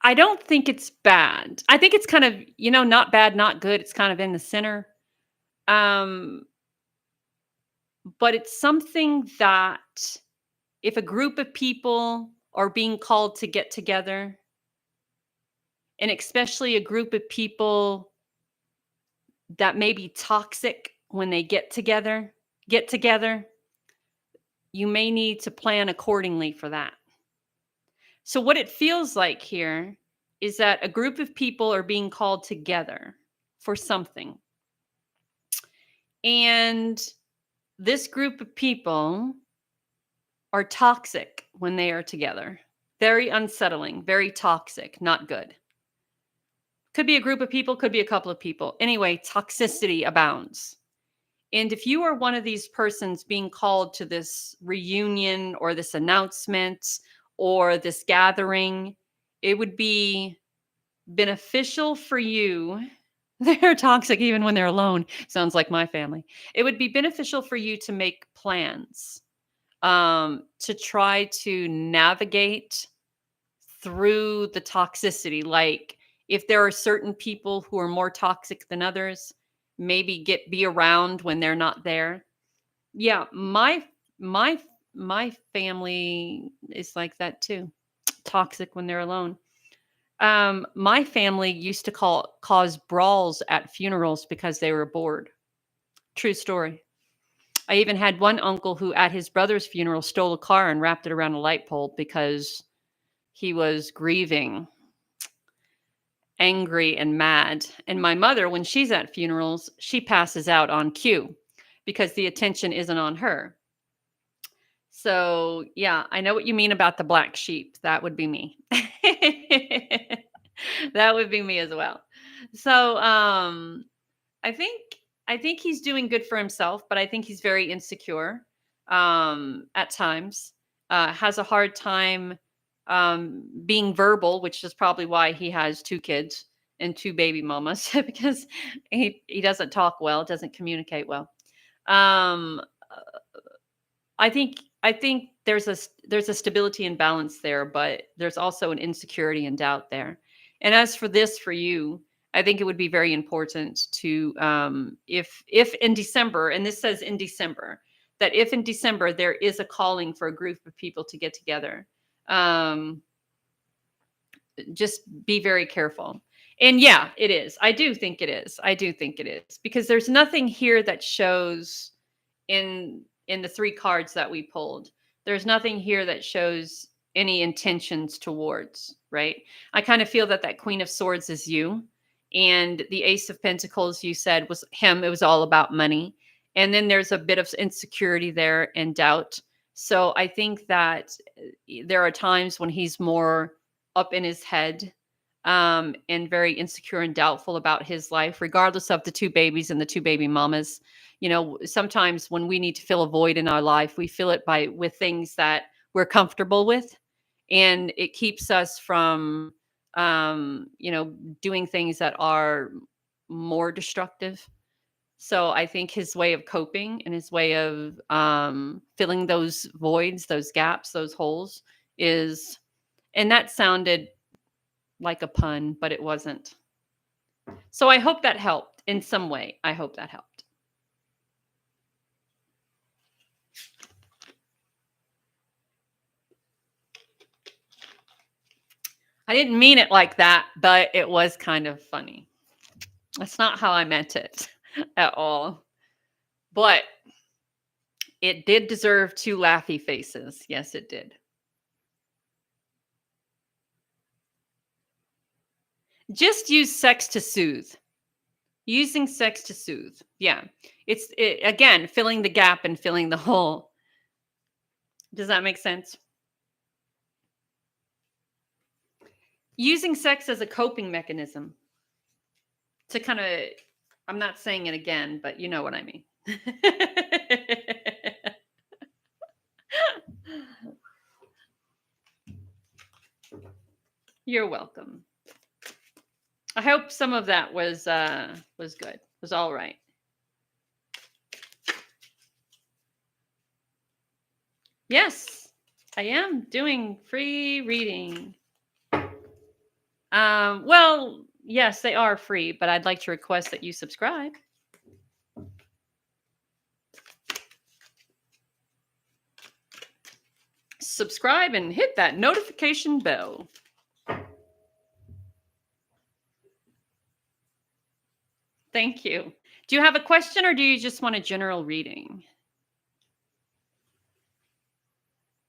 I don't think it's bad. I think it's kind of, not bad, not good. It's kind of in the center. But it's something that if a group of people are being called to get together, and especially a group of people that may be toxic when they get together, you may need to plan accordingly for that. So what it feels like here is that a group of people are being called together for something. And this group of people are toxic when they are together. Very unsettling, very toxic, not good. Could be a group of people, could be a couple of people. Anyway, toxicity abounds. And if you are one of these persons being called to this reunion or this announcement or this gathering, it would be beneficial for you. They're toxic even when they're alone. Sounds like my family. It would be beneficial for you to make plans to try to navigate through the toxicity. Like if there are certain people who are more toxic than others, maybe be around when they're not there. Yeah, my my family is like that too. Toxic when they're alone. My family used to cause brawls at funerals because they were bored. True story. I even had one uncle who at his brother's funeral stole a car and wrapped it around a light pole because he was grieving, angry and mad. And my mother, when she's at funerals, she passes out on cue because the attention isn't on her. So, yeah, I know what you mean about the black sheep. That would be me. That would be me as well. So, I think I think he's doing good for himself, but I think he's very insecure at times. Has a hard time being verbal, which is probably why he has two kids and two baby mamas because he doesn't talk well, doesn't communicate well. Um, I think there's a stability and balance there, but there's also an insecurity and doubt there. And as for this for you, I think it would be very important to if in December, and this says in December, that if in December there is a calling for a group of people to get together, um, just be very careful. And yeah, it is. I do think it is. I do think it is because there's nothing here that shows in the three cards that we pulled. There's nothing here that shows any intentions towards, right? I kind of feel that that Queen of Swords is you, and the Ace of Pentacles you said was him. It was all about money. And then there's a bit of insecurity there and doubt. So I think that there are times when he's more up in his head and very insecure and doubtful about his life, regardless of the two babies and the two baby mamas. You know, sometimes when we need to fill a void in our life, we fill it with things that we're comfortable with, and it keeps us from, doing things that are more destructive. So I think his way of coping and his way of filling those voids, those gaps, those holes is, and that sounded like a pun, but it wasn't. So I hope that helped in some way. I hope that helped. I didn't mean it like that, but it was kind of funny. That's not how I meant it at all. But it did deserve two laughy faces. Yes, it did. Just use sex to soothe. Using sex to soothe. Yeah. Again, filling the gap and filling the hole. Does that make sense? Using sex as a coping mechanism to kind of, I'm not saying it again, but you know what I mean. You're welcome. I hope some of that was good. Was all right. Yes, I am doing free reading. Well, yes, they are free, but I'd like to request that you subscribe. Subscribe and hit that notification bell. Thank you. Do you have a question or do you just want a general reading?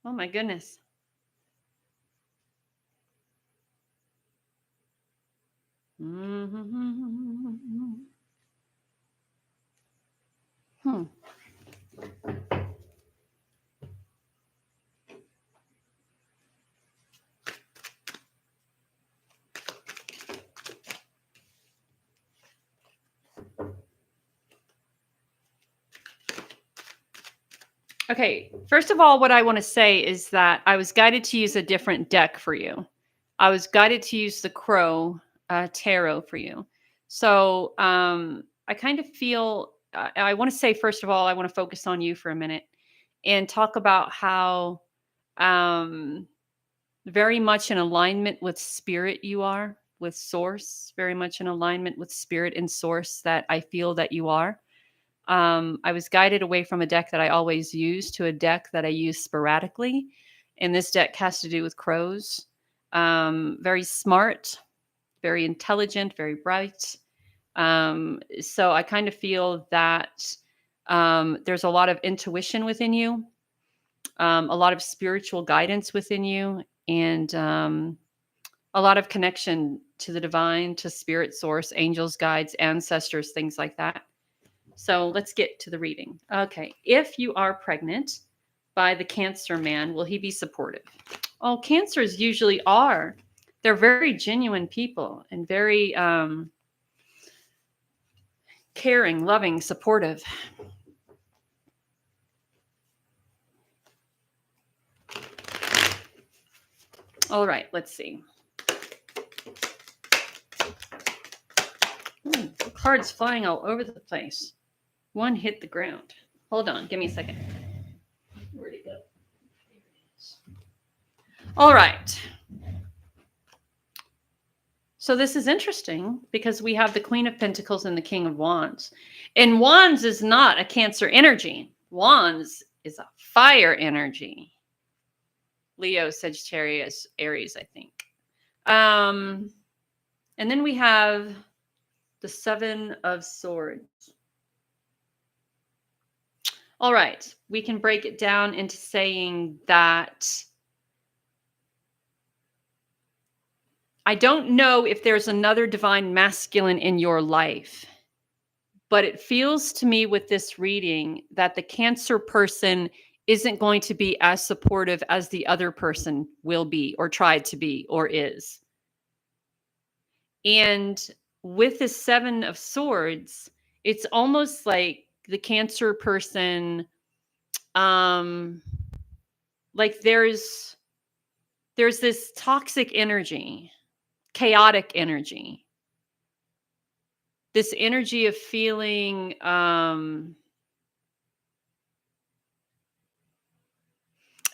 Oh my goodness. Mm-hmm. Okay, first of all, what I want to say is that I was guided to use a different deck for you. I was guided to use the Crow Tarot for you. So I kind of feel, I want to say, first of all, I want to focus on you for a minute and talk about how um, very much in alignment with spirit you are, with source, very much in alignment with spirit and source that I feel that you are. I was guided away from a deck that I always use to a deck that I use sporadically. And this deck has to do with crows. Very smart, very intelligent, very bright. So I kind of feel that there's a lot of intuition within you, a lot of spiritual guidance within you, and a lot of connection to the divine, to spirit source, angels, guides, ancestors, things like that. So let's get to the reading. Okay. If you are pregnant by the Cancer man, will he be supportive? Oh, Cancers usually are. They're very genuine people and very caring, loving, supportive. All right, let's see. Ooh, cards flying all over the place. One hit the ground. Hold on, give me a second. Where'd it go? There it is. All right. So this is interesting because we have the Queen of Pentacles and the King of Wands. And Wands is not a Cancer energy. Wands is a fire energy. Leo, Sagittarius, Aries, I think. And then we have the Seven of Swords. All right, we can break it down into saying that I don't know if there's another divine masculine in your life, but it feels to me with this reading that the Cancer person isn't going to be as supportive as the other person will be or tried to be or is. And with the Seven of Swords, it's almost like the Cancer person, like there's this toxic energy, chaotic energy, this energy of feeling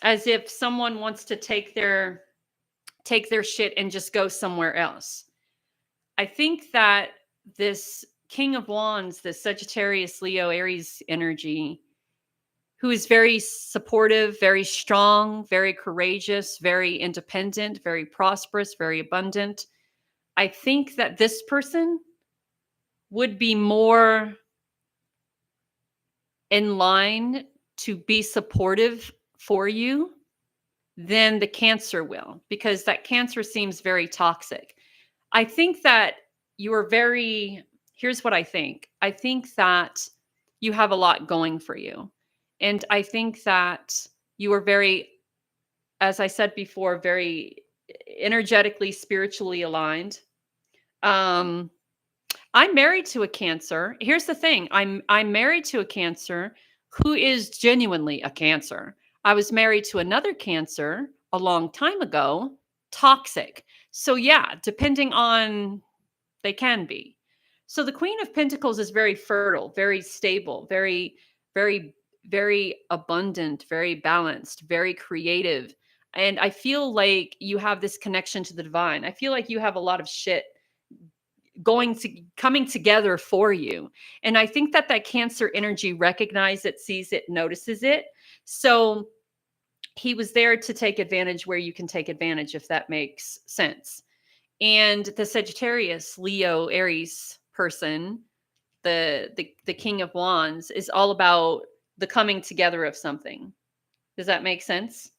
as if someone wants to take their shit and just go somewhere else. I think that this King of Wands, this Sagittarius, Leo, Aries energy, who is very supportive, very strong, very courageous, very independent, very prosperous, very abundant. I think that this person would be more in line to be supportive for you than the Cancer will, because that Cancer seems very toxic. I think that you are very, here's what I think. I think that you have a lot going for you. And I think that you are very, as I said before, very energetically, spiritually aligned. I'm married to a Cancer. Here's the thing. I'm married to a Cancer who is genuinely a Cancer. I was married to another Cancer a long time ago, toxic. So yeah, depending on, they can be. So the Queen of Pentacles is very fertile, very stable, very, very, very abundant, very balanced, very creative. And I feel like you have this connection to the divine. I feel like you have a lot of shit coming together for you. And I think that Cancer energy recognizes it, sees it, notices it. So he was there to take advantage where you can take advantage, if that makes sense. And the Sagittarius, Leo, Aries person, the King of Wands, is all about the coming together of something. Does that make sense?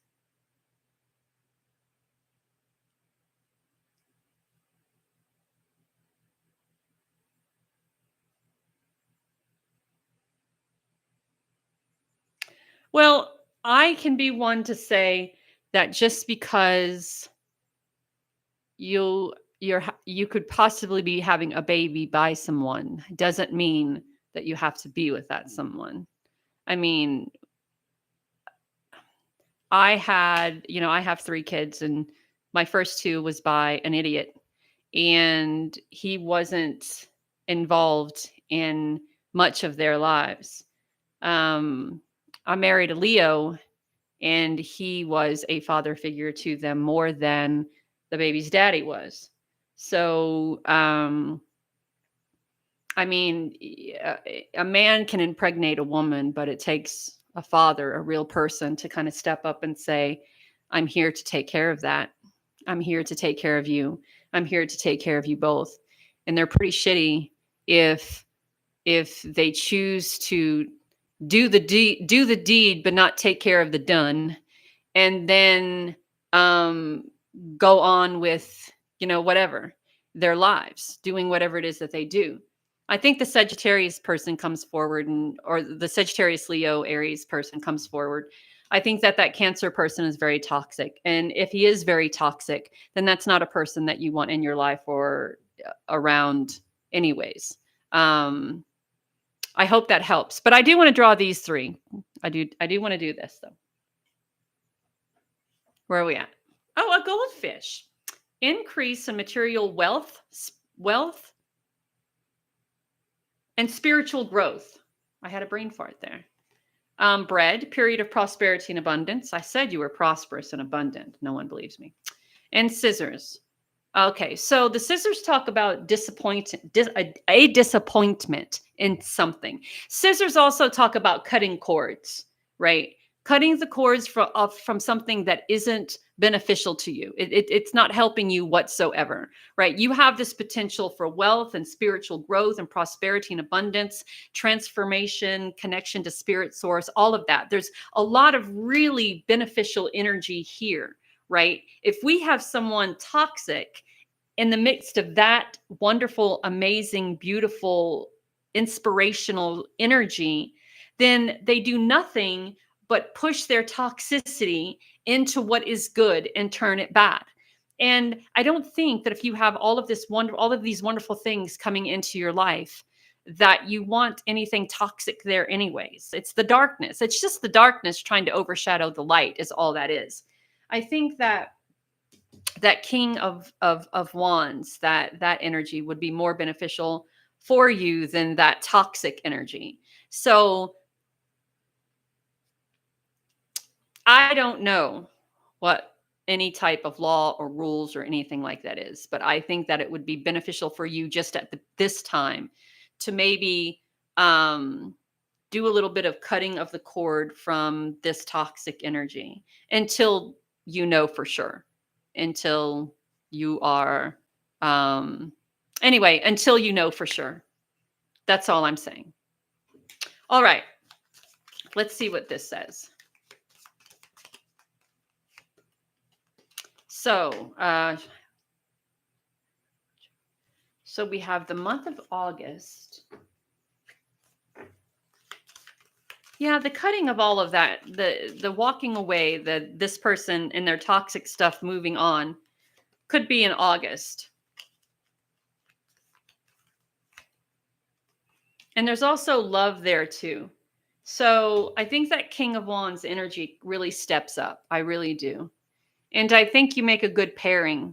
Well, I can be one to say that just because you could possibly be having a baby by someone doesn't mean that you have to be with that someone. I mean, I had, I have 3 kids, and my first 2 was by an idiot, and he wasn't involved in much of their lives. Um, I married a Leo, and he was a father figure to them more than the baby's daddy was. So, I mean, a man can impregnate a woman, but it takes a father, a real person, to kind of step up and say, I'm here to take care of that. I'm here to take care of you. I'm here to take care of you both. And they're pretty shitty if they choose to do the deed but not take care of the done, and then um go on with, whatever, their lives, doing whatever it is that they do. I think the Sagittarius person comes forward, or the Sagittarius Leo Aries person comes forward. I think that Cancer person is very toxic. And if he is very toxic, then that's not a person that you want in your life or around anyways. I hope that helps. But I do want to draw these 3. I do want to do this though. Where are we at? Oh, a goldfish. Increase in material wealth and spiritual growth. I had a brain fart there. Bread, period of prosperity and abundance. I said you were prosperous and abundant. No one believes me. And scissors. Okay, so the scissors talk about a disappointment in something. Scissors also talk about cutting cords, right? Cutting the cords from something that isn't beneficial to you. It's not helping you whatsoever, right? You have this potential for wealth and spiritual growth and prosperity and abundance, transformation, connection to spirit source, all of that. There's a lot of really beneficial energy here, right? If we have someone toxic in the midst of that wonderful, amazing, beautiful, inspirational energy, then they do nothing but push their toxicity into what is good and turn it bad. And I don't think that if you have all of these wonderful things coming into your life, that you want anything toxic there anyways. It's the darkness. It's just the darkness trying to overshadow the light is all that is. I think that King of Wands, that energy would be more beneficial for you than that toxic energy. So I don't know what any type of law or rules or anything like that is, but I think that it would be beneficial for you just at this time to maybe do a little bit of cutting of the cord from this toxic energy until you know for sure, until you are, anyway, until you know for sure. That's all I'm saying. All right. Let's see what this says. So we have the month of August. Yeah, the cutting of all of that, the walking away, this person and their toxic stuff moving on could be in August. And there's also love there too. So I think that King of Wands energy really steps up. I really do. And I think you make a good pairing.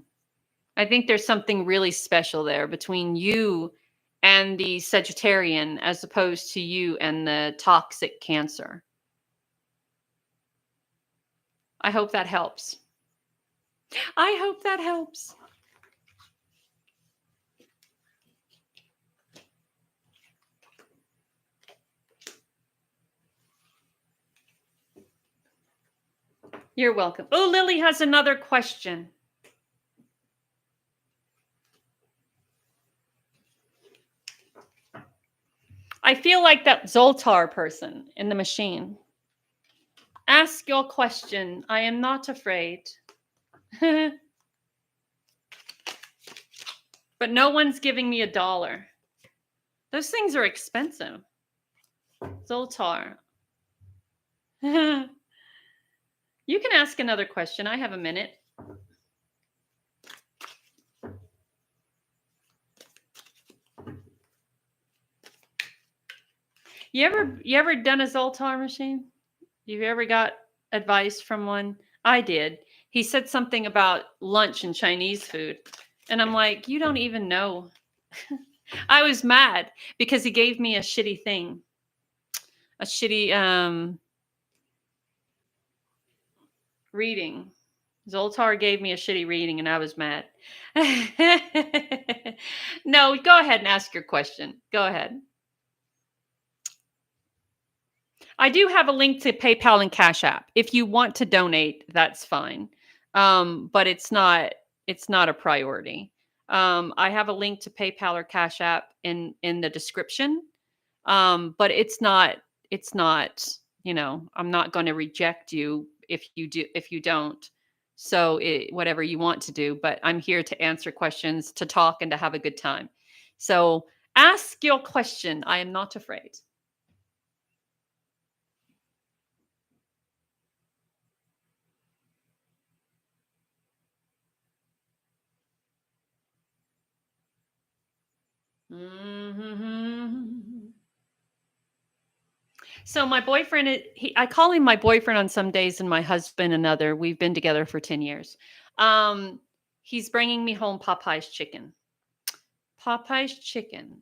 I think there's something really special there between you and the Sagittarian as opposed to you and the toxic Cancer. I hope that helps. I hope that helps. You're welcome. Oh, Lily has another question. I feel like that Zoltar person in the machine. Ask your question. I am not afraid. But no one's giving me $1. Those things are expensive. Zoltar. You can ask another question. I have a minute. You ever done a Zoltar machine? You ever got advice from one? I did. He said something about lunch and Chinese food. And I'm like, you don't even know. I was mad because he gave me a shitty thing. A shitty reading. Zoltar gave me a shitty reading and I was mad. No, go ahead and ask your question. Go ahead. I do have a link to PayPal and Cash App. If you want to donate, that's fine. But it's not a priority. I have a link to PayPal or Cash App in the description. But it's not, I'm not going to reject you if you don't. So whatever you want to do, but I'm here to answer questions, to talk, and to have a good time. So ask your question. I am not afraid. Mhm. So my boyfriend, I call him my boyfriend on some days and my husband another. We've been together for 10 years. Um, he's bringing me home Popeye's chicken. Popeye's chicken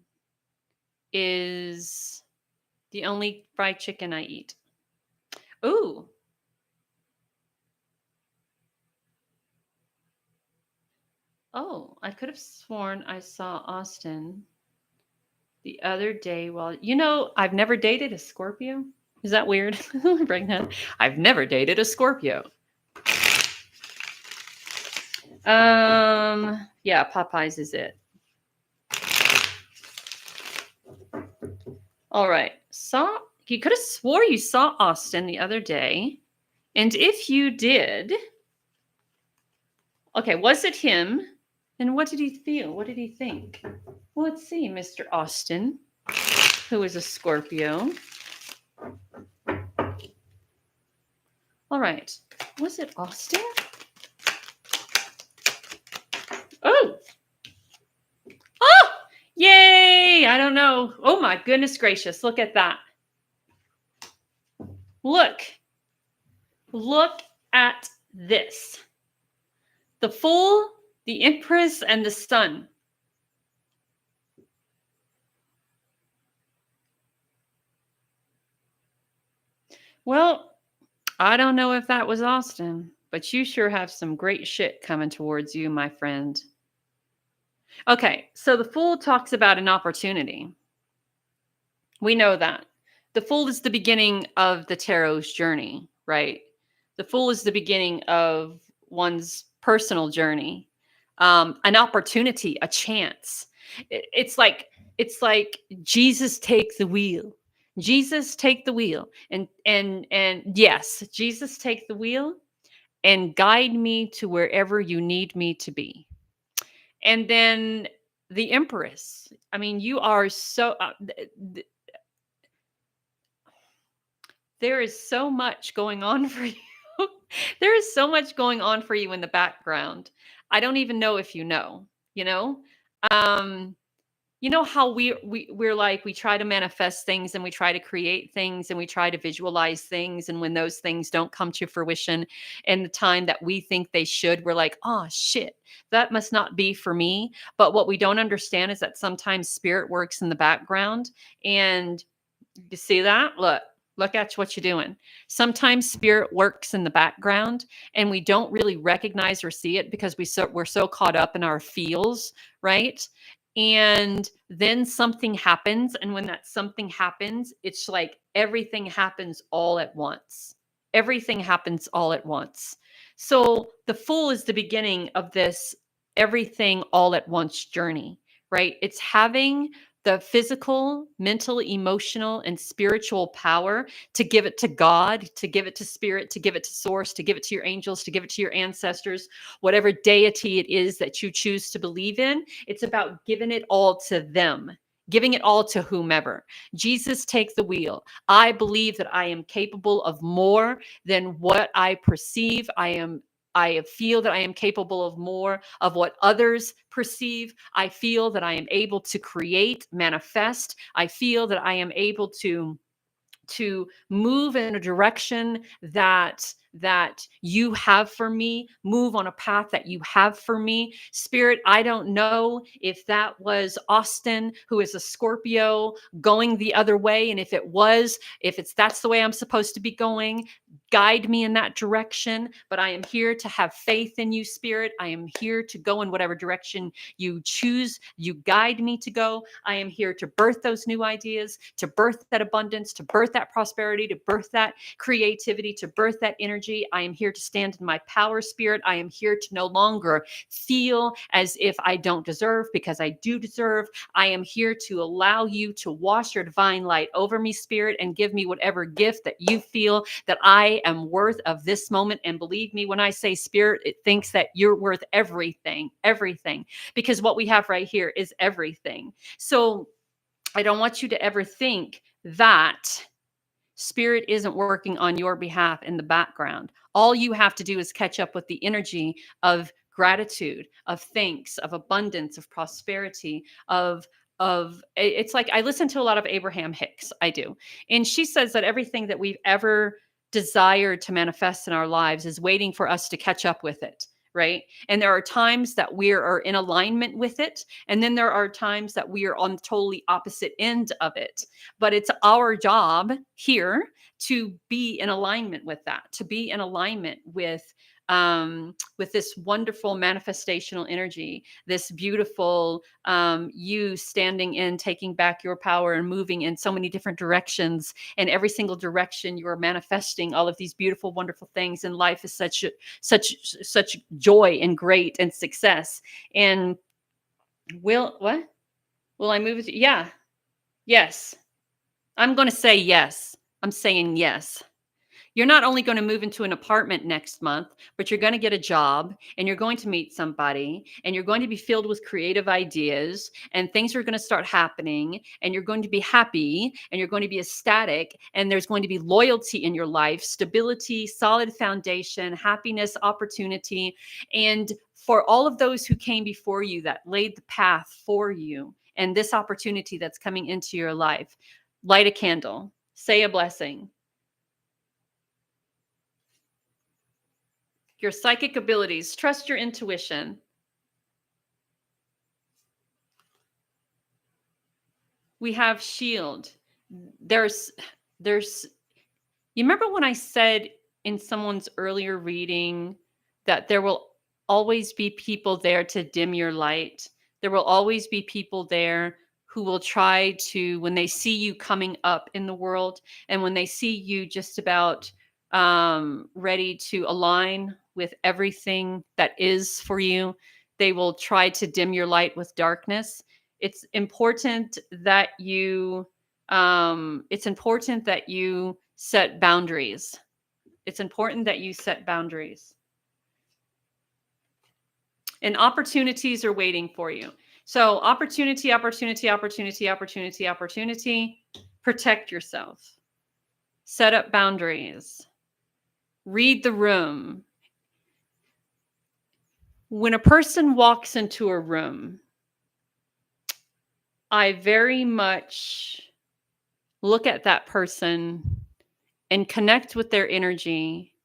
is the only fried chicken I eat. Ooh. Oh, I could have sworn I saw Austin the other day. Well, I've never dated a Scorpio. Is that weird? Bring that. I've never dated a Scorpio. Yeah, Popeyes is it. All right. You could have swore you saw Austin the other day. And if you did, okay, was it him? And what did he feel? What did he think? Well, let's see, Mr. Austin, who is a Scorpio. All right. Was it Austin? Oh! Oh! Yay! I don't know. Oh my goodness gracious. Look at that. Look at this. The Fool, the Empress, and the Sun. Well, I don't know if that was Austin, but you sure have some great shit coming towards you, my friend. Okay, so the Fool talks about an opportunity. We know that. The Fool is the beginning of the tarot's journey, right? The Fool is the beginning of one's personal journey. An opportunity, a chance. It's like Jesus take the wheel. Jesus take the wheel. And yes, Jesus take the wheel and guide me to wherever you need me to be. And then the Empress. I mean, you are so there is so much going on for you. There is so much going on for you in the background. I don't even know if you know, you know? Um, you know how we're like, we try to manifest things and we try to create things and we try to visualize things. And when those things don't come to fruition in the time that we think they should, we're like, oh shit, that must not be for me. But what we don't understand is that sometimes spirit works in the background. And you see that? Look at what you're doing. Sometimes spirit works in the background and we don't really recognize or see it because we're so caught up in our feels, right? And then something happens. And when that something happens, it's like everything happens all at once. Everything happens all at once. So the Fool is the beginning of this everything all at once journey, right? It's having the physical, mental, emotional, and spiritual power to give it to God, to give it to spirit, to give it to source, to give it to your angels, to give it to your ancestors, whatever deity it is that you choose to believe in. It's about giving it all to them, giving it all to whomever. Jesus, take the wheel. I believe that I am capable of more than what I perceive. I feel that I am capable of more of what others perceive. I feel that I am able to create, manifest. I feel that I am able to move in a direction that that you have for me, move on a path that you have for me. Spirit, I don't know if that was Austin, who is a Scorpio, going the other way. And if it was, if it's that's the way I'm supposed to be going, guide me in that direction. But I am here to have faith in you, Spirit. I am here to go in whatever direction you choose, you guide me to go. I am here to birth those new ideas, to birth that abundance, to birth that prosperity, to birth that creativity, to birth that energy. I am here to stand in my power, Spirit. I am here to no longer feel as if I don't deserve, because I do deserve. I am here to allow you to wash your divine light over me, Spirit, and give me whatever gift that you feel that I am worth of this moment. And believe me, when I say Spirit, it thinks that you're worth everything, everything, because what we have right here is everything. So I don't want you to ever think that Spirit isn't working on your behalf in the background. All you have to do is catch up with the energy of gratitude, of thanks, of abundance, of prosperity, of it's like I listen to a lot of Abraham Hicks. I do. And she says that everything that we've ever desired to manifest in our lives is waiting for us to catch up with it. Right. And there are times that we are in alignment with it. And then there are times that we are on the totally opposite end of it. But it's our job here to be in alignment with that, to be in alignment with this wonderful manifestational energy, this beautiful you standing in, taking back your power and moving in so many different directions. And every single direction you are manifesting all of these beautiful, wonderful things. And life is such joy and great and success. And what? Will I move it? Yeah. Yes. I'm going to say yes. I'm saying yes. You're not only going to move into an apartment next month, but you're going to get a job and you're going to meet somebody and you're going to be filled with creative ideas and things are going to start happening and you're going to be happy and you're going to be ecstatic and there's going to be loyalty in your life, stability, solid foundation, happiness, opportunity. And for all of those who came before you that laid the path for you and this opportunity that's coming into your life, light a candle, say a blessing. Your psychic abilities, trust your intuition. We have shield. There's, you remember when I said in someone's earlier reading that there will always be people there to dim your light? There will always be people there who will try to, when they see you coming up in the world and when they see you just about ready to align with everything that is for you, they will try to dim your light with darkness. It's important that you set boundaries. It's important that you set boundaries. And opportunities are waiting for you. So opportunity, opportunity, opportunity, opportunity, opportunity. Protect yourself. Set up boundaries. Read the room. When a person walks into a room, I very much look at that person and connect with their energy.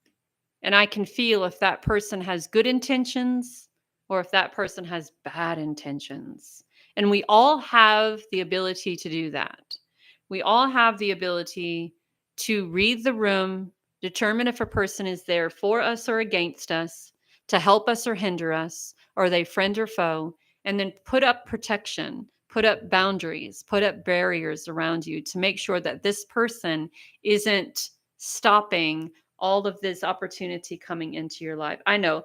And I can feel if that person has good intentions or if that person has bad intentions. And we all have the ability to do that. We all have the ability to read the room, determine if a person is there for us or against us, to help us or hinder us, or are they friend or foe, and then put up protection, put up boundaries, put up barriers around you to make sure that this person isn't stopping all of this opportunity coming into your life. I know,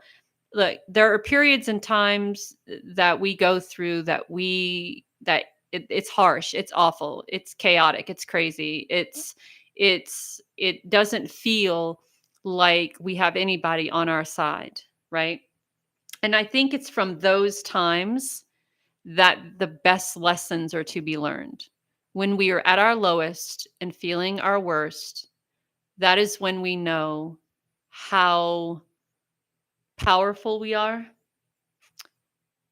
look, there are periods and times that we go through it's harsh, it's awful, it's chaotic, it's crazy, it doesn't feel like we have anybody on our side, right? And I think it's from those times that the best lessons are to be learned. When we are at our lowest and feeling our worst, that is when we know how powerful we are,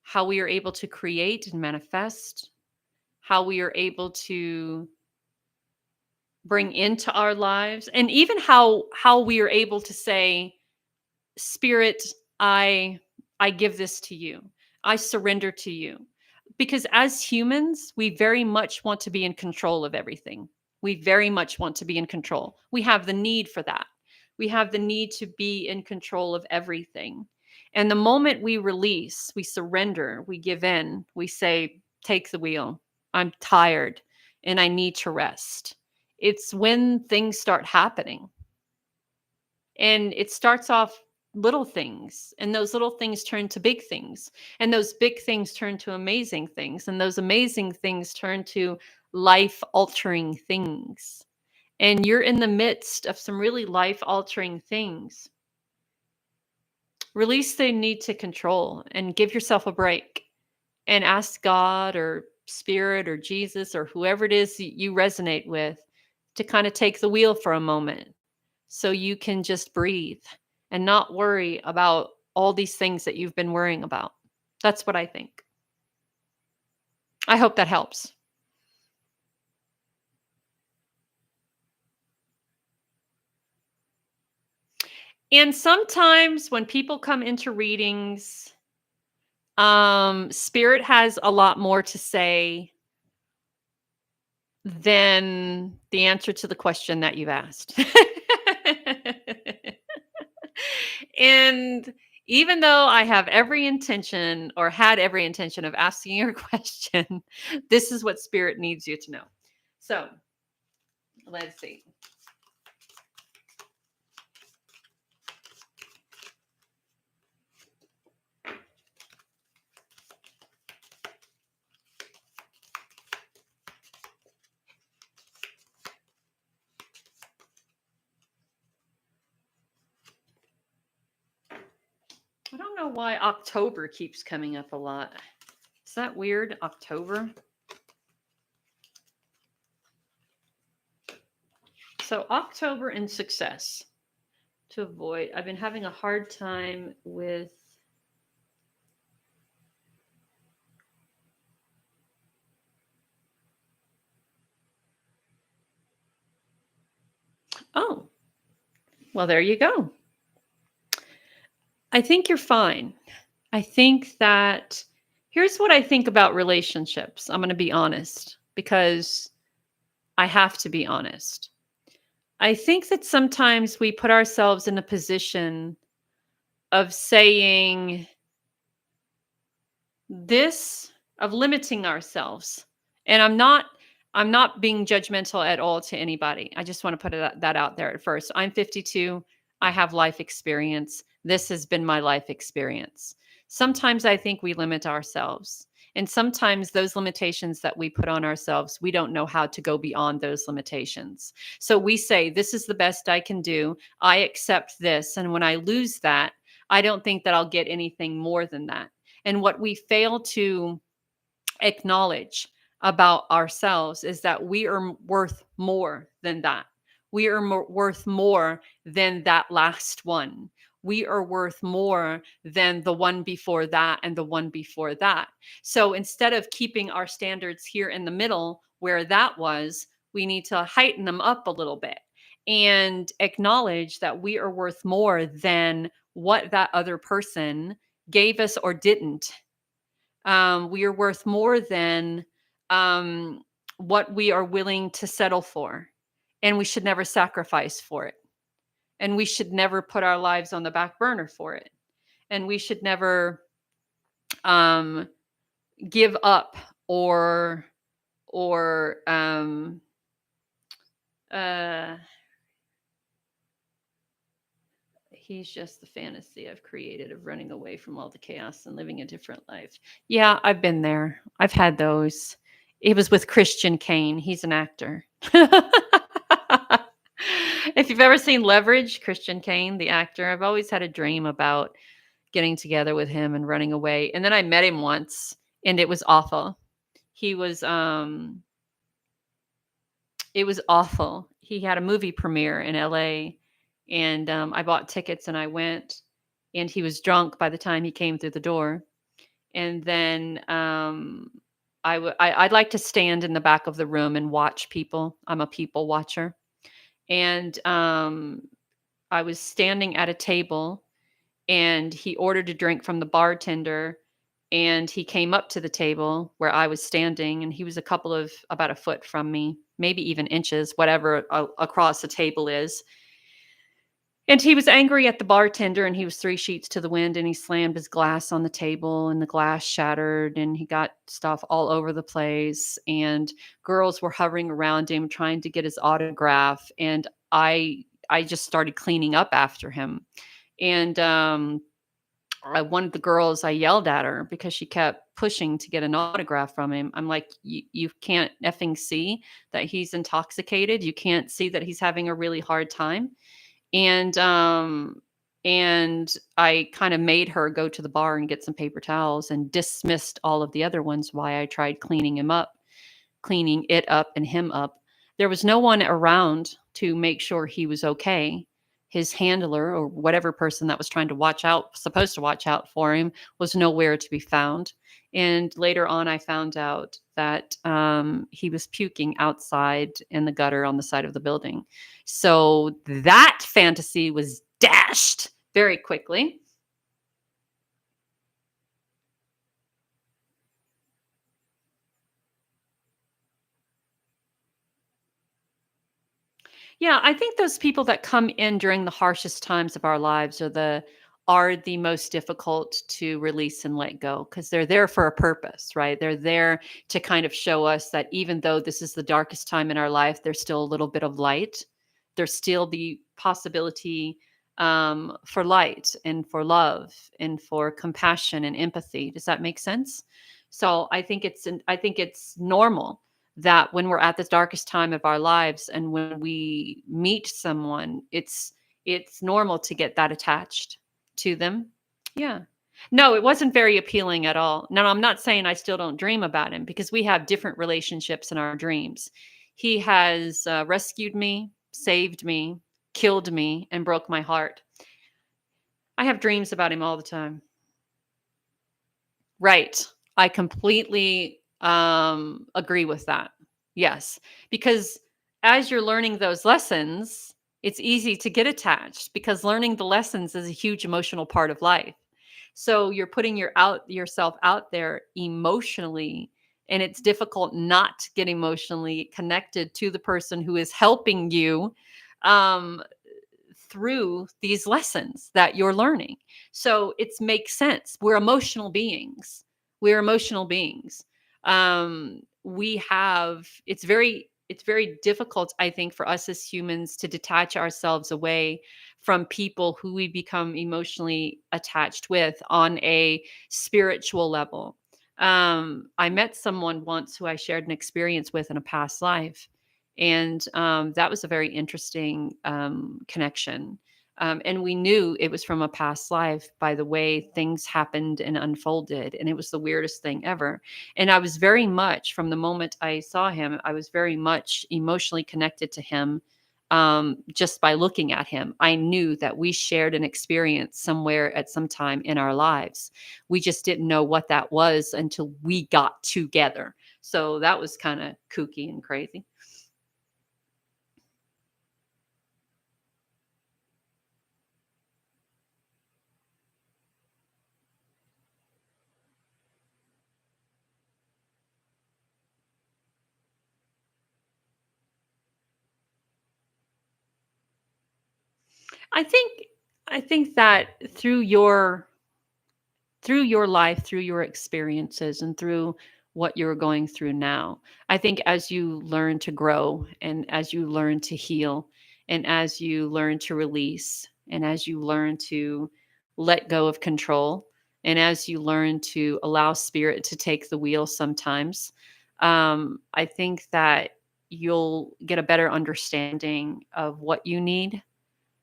how we are able to create and manifest, how we are able to bring into our lives, and even how we are able to say, Spirit, I give this to you. I surrender to you. Because as humans, we very much want to be in control of everything. We very much want to be in control. We have the need for that. We have the need to be in control of everything. And the moment we release, we surrender, we give in, we say, take the wheel. I'm tired and I need to rest. It's when things start happening. And it starts off little things, and those little things turn to big things, and those big things turn to amazing things, and those amazing things turn to life altering things. And you're in the midst of some really life altering things. Release the need to control and give yourself a break and ask God or Spirit or Jesus or whoever it is that you resonate with to kind of take the wheel for a moment so you can just breathe and not worry about all these things that you've been worrying about. That's what I think. I hope that helps. And sometimes when people come into readings, Spirit has a lot more to say than the answer to the question that you've asked. And even though I have every intention or had every intention of asking your question, this is what Spirit needs you to know. So let's see. I don't know why October keeps coming up a lot. Is that weird? October? So October and success to avoid. I've been having a hard time with Oh, well, there you go. I think you're fine. I think that here's what I think about relationships. I'm going to be honest because I have to be honest. I think that sometimes we put ourselves in a position of saying this, of limiting ourselves. And I'm not being judgmental at all to anybody. I just want to put that out there at first. I'm 52. I have life experience. This has been my life experience. Sometimes I think we limit ourselves. And sometimes those limitations that we put on ourselves, we don't know how to go beyond those limitations. So we say, this is the best I can do. I accept this. And when I lose that, I don't think that I'll get anything more than that. And what we fail to acknowledge about ourselves is that we are worth more than that. We are worth more than that last one. We are worth more than the one before that and the one before that. So instead of keeping our standards here in the middle where that was, we need to heighten them up a little bit and acknowledge that we are worth more than what that other person gave us or didn't. We are worth more than what we are willing to settle for. And we should never sacrifice for it. And we should never put our lives on the back burner for it. And we should never give up or he's just the fantasy I've created of running away from all the chaos and living a different life. Yeah, I've been there. I've had those. It was with Christian Kane. He's an actor. If you've ever seen Leverage, Christian Kane, the actor, I've always had a dream about getting together with him and running away. And then I met him once and it was awful. He was it was awful. He had a movie premiere in LA and I bought tickets and I went and he was drunk by the time he came through the door. And then I'd like to stand in the back of the room and watch people. I'm a people watcher. And I was standing at a table, and he ordered a drink from the bartender, and he came up to the table where I was standing, and he was about a foot from me, maybe even inches, whatever across the table is. And he was angry at the bartender, and he was three sheets to the wind, and he slammed his glass on the table, and the glass shattered, and he got stuff all over the place, and girls were hovering around him trying to get his autograph, and I just started cleaning up after him. And one of the girls, I yelled at her because she kept pushing to get an autograph from him. I'm like, you can't effing see that he's intoxicated. You can't see that he's having a really hard time. And I kind of made her go to the bar and get some paper towels and dismissed all of the other ones while I tried cleaning it up and him up. There was no one around to make sure he was okay. His handler, or whatever person that was supposed to watch out for him, was nowhere to be found. And later on, I found out that he was puking outside in the gutter on the side of the building. So that fantasy was dashed very quickly. Yeah, I think those people that come in during the harshest times of our lives are the most difficult to release and let go, because they're there for a purpose, right? They're there to kind of show us that even though this is the darkest time in our life, there's still a little bit of light. There's still the possibility for light and for love and for compassion and empathy. Does that make sense? So I think it's normal that when we're at the darkest time of our lives and when we meet someone, it's normal to get that attached to them. Yeah. No, it wasn't very appealing at all. No, I'm not saying I still don't dream about him, because we have different relationships in our dreams. He has rescued me, saved me, killed me, and broke my heart. I have dreams about him all the time. Right. I completely agree with that. Yes, because as you're learning those lessons, it's easy to get attached, because learning the lessons is a huge emotional part of life. So you're putting yourself out there emotionally, and it's difficult not to get emotionally connected to the person who is helping you um, through these lessons that you're learning. So it makes sense. We're emotional beings. We're emotional beings. We have it's very difficult, I think, for us as humans to detach ourselves away from people who we become emotionally attached with on a spiritual level. I met someone once who I shared an experience with in a past life, and that was a very interesting connection. And we knew it was from a past life by the way things happened and unfolded. And it was the weirdest thing ever. And I was very much, from the moment I saw him, I was very much emotionally connected to him. Just by looking at him, I knew that we shared an experience somewhere at some time in our lives. We just didn't know what that was until we got together. So that was kind of kooky and crazy. I think I think that through your life, through your experiences, and through what you're going through now, I think as you learn to grow, and as you learn to heal, and as you learn to release, and as you learn to let go of control, and as you learn to allow spirit to take the wheel sometimes, I think that you'll get a better understanding of what you need,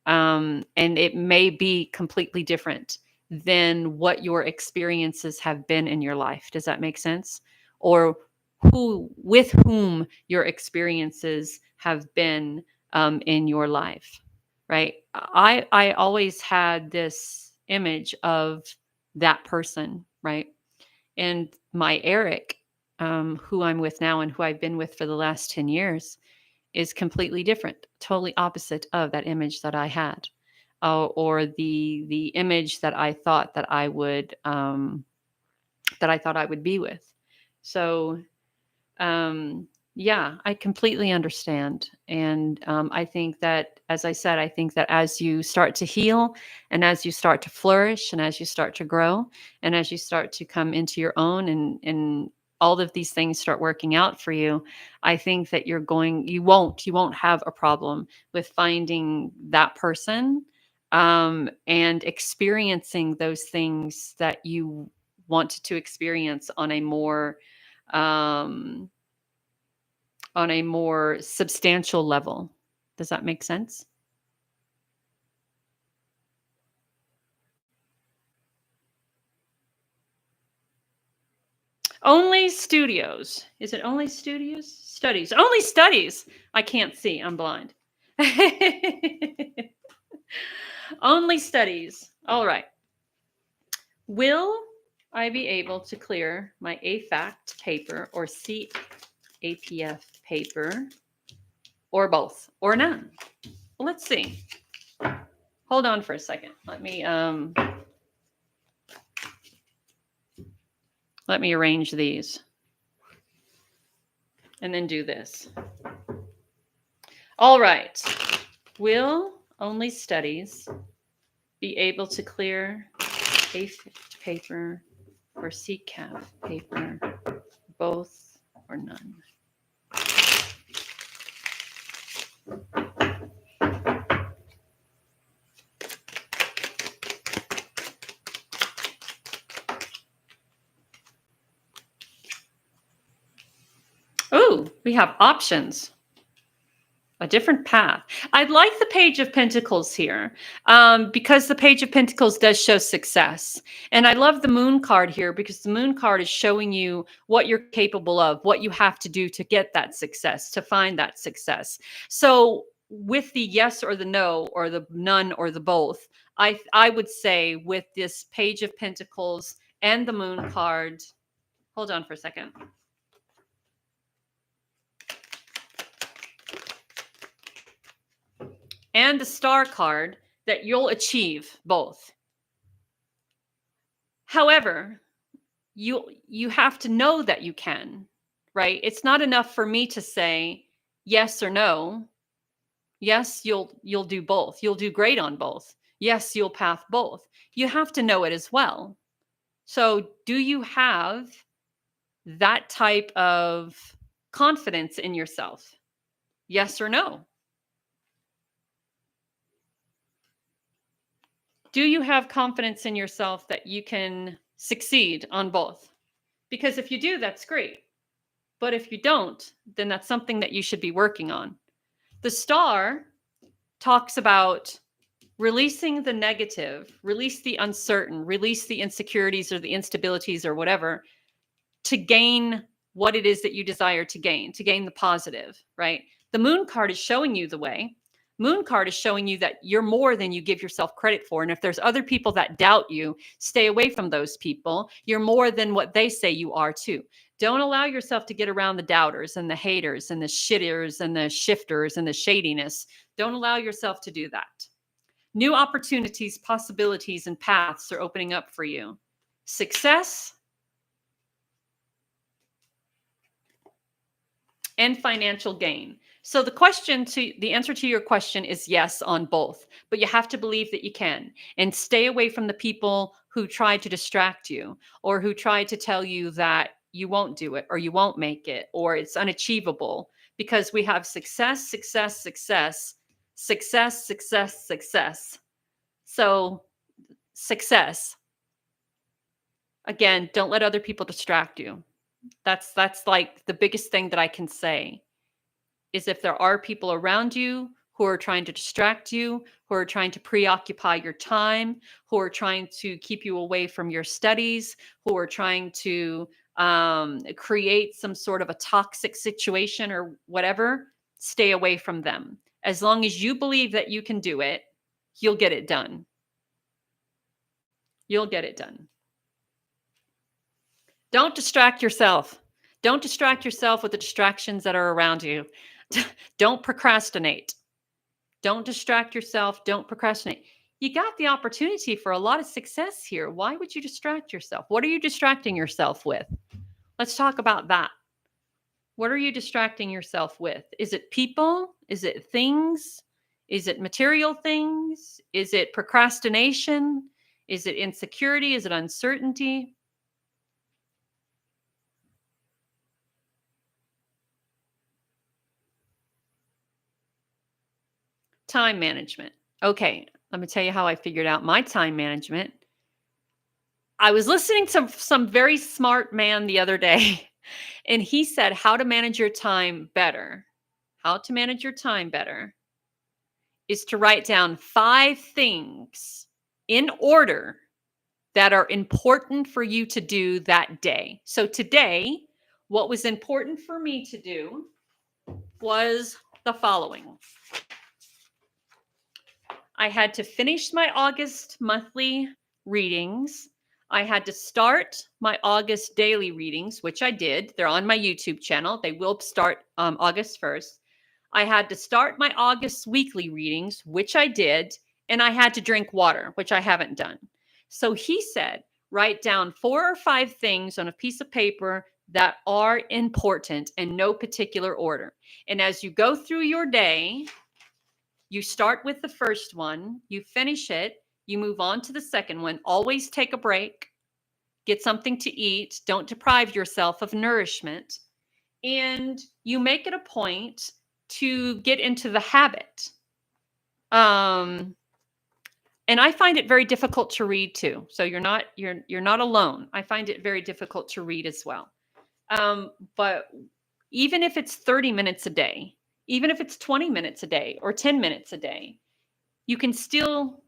and it may be completely different than what your experiences have been in your life. Does that make sense? Or with whom your experiences have been in your life, right? I always had this image of that person, right? And my Eric, who I'm with now and who I've been with for the last 10 years is completely different, totally opposite of that image that I had, or the image that I thought that I would be with. So yeah, I completely understand. And I think that, as I said, I think that as you start to heal and as you start to flourish and as you start to grow and as you start to come into your own and all of these things start working out for you, I think that you won't have a problem with finding that person and experiencing those things that you want to experience um, on a more substantial level. Does that make sense? Only studios. Is it only studios? Studies. Only studies. I can't see. I'm blind. Only studies. All right. Will I be able to clear my AFACT paper or CAPF paper or both or none? Well, let's see. Hold on for a second. Let me arrange these and then do this. All right. Will only studies be able to clear AFACT paper or CCAP paper, both or none? Oh, we have options. A different path. I like the Page of Pentacles here because the Page of Pentacles does show success. And I love the Moon card here because the Moon card is showing you what you're capable of, what you have to do to get that success, to find that success. So with the yes or the no or the none or the both, I would say with this Page of Pentacles and the Moon card, hold on for a second. And the Star card, that you'll achieve both. However, you have to know that you can, right? It's not enough for me to say yes or no. Yes, you'll do both. You'll do great on both. Yes, you'll path both. You have to know it as well. So, do you have that type of confidence in yourself? Yes or no? Do you have confidence in yourself that you can succeed on both? Because if you do, that's great. But if you don't, then that's something that you should be working on. The Star talks about releasing the negative, release the uncertain, release the insecurities or the instabilities or whatever to gain what it is that you desire to gain the positive, right? The Moon card is showing you the way. Moon card is showing you that you're more than you give yourself credit for. And if there's other people that doubt you, stay away from those people. You're more than what they say you are too. Don't allow yourself to get around the doubters and the haters and the shitters and the shifters and the shadiness. Don't allow yourself to do that. New opportunities, possibilities, and paths are opening up for you. Success and financial gain. So the answer to your question is yes on both, but you have to believe that you can, and stay away from the people who try to distract you or who try to tell you that you won't do it or you won't make it or it's unachievable, because we have success, success, success, success, success, success. So success. Again, don't let other people distract you. That's like the biggest thing that I can say is if there are people around you who are trying to distract you, who are trying to preoccupy your time, who are trying to keep you away from your studies, who are trying to create some sort of a toxic situation or whatever, stay away from them. As long as you believe that you can do it, you'll get it done. You'll get it done. Don't distract yourself. Don't distract yourself with the distractions that are around you. Don't procrastinate. Don't distract yourself. Don't procrastinate. You got the opportunity for a lot of success here. Why would you distract yourself? What are you distracting yourself with? Let's talk about that. What are you distracting yourself with? Is it people? Is it things? Is it material things? Is it procrastination? Is it insecurity? Is it uncertainty? Time management. Okay, let me tell you how I figured out my time management. I was listening to some very smart man the other day, and he said how to manage your time better. How to manage your time better is to write down 5 things in order that are important for you to do that day. So today, what was important for me to do was the following. I had to finish my August monthly readings. I had to start my August daily readings, which I did. They're on my YouTube channel. They will start August 1st. I had to start my August weekly readings, which I did. And I had to drink water, which I haven't done. So he said, write down 4 or 5 things on a piece of paper that are important in no particular order. And as you go through your day, you start with the first one, you finish it, you move on to the second one. Always take a break, get something to eat, don't deprive yourself of nourishment, and you make it a point to get into the habit. And I find it very difficult to read too. So you're not alone. I find it very difficult to read as well. But even if it's 30 minutes a day, even if it's 20 minutes a day or 10 minutes a day, you can still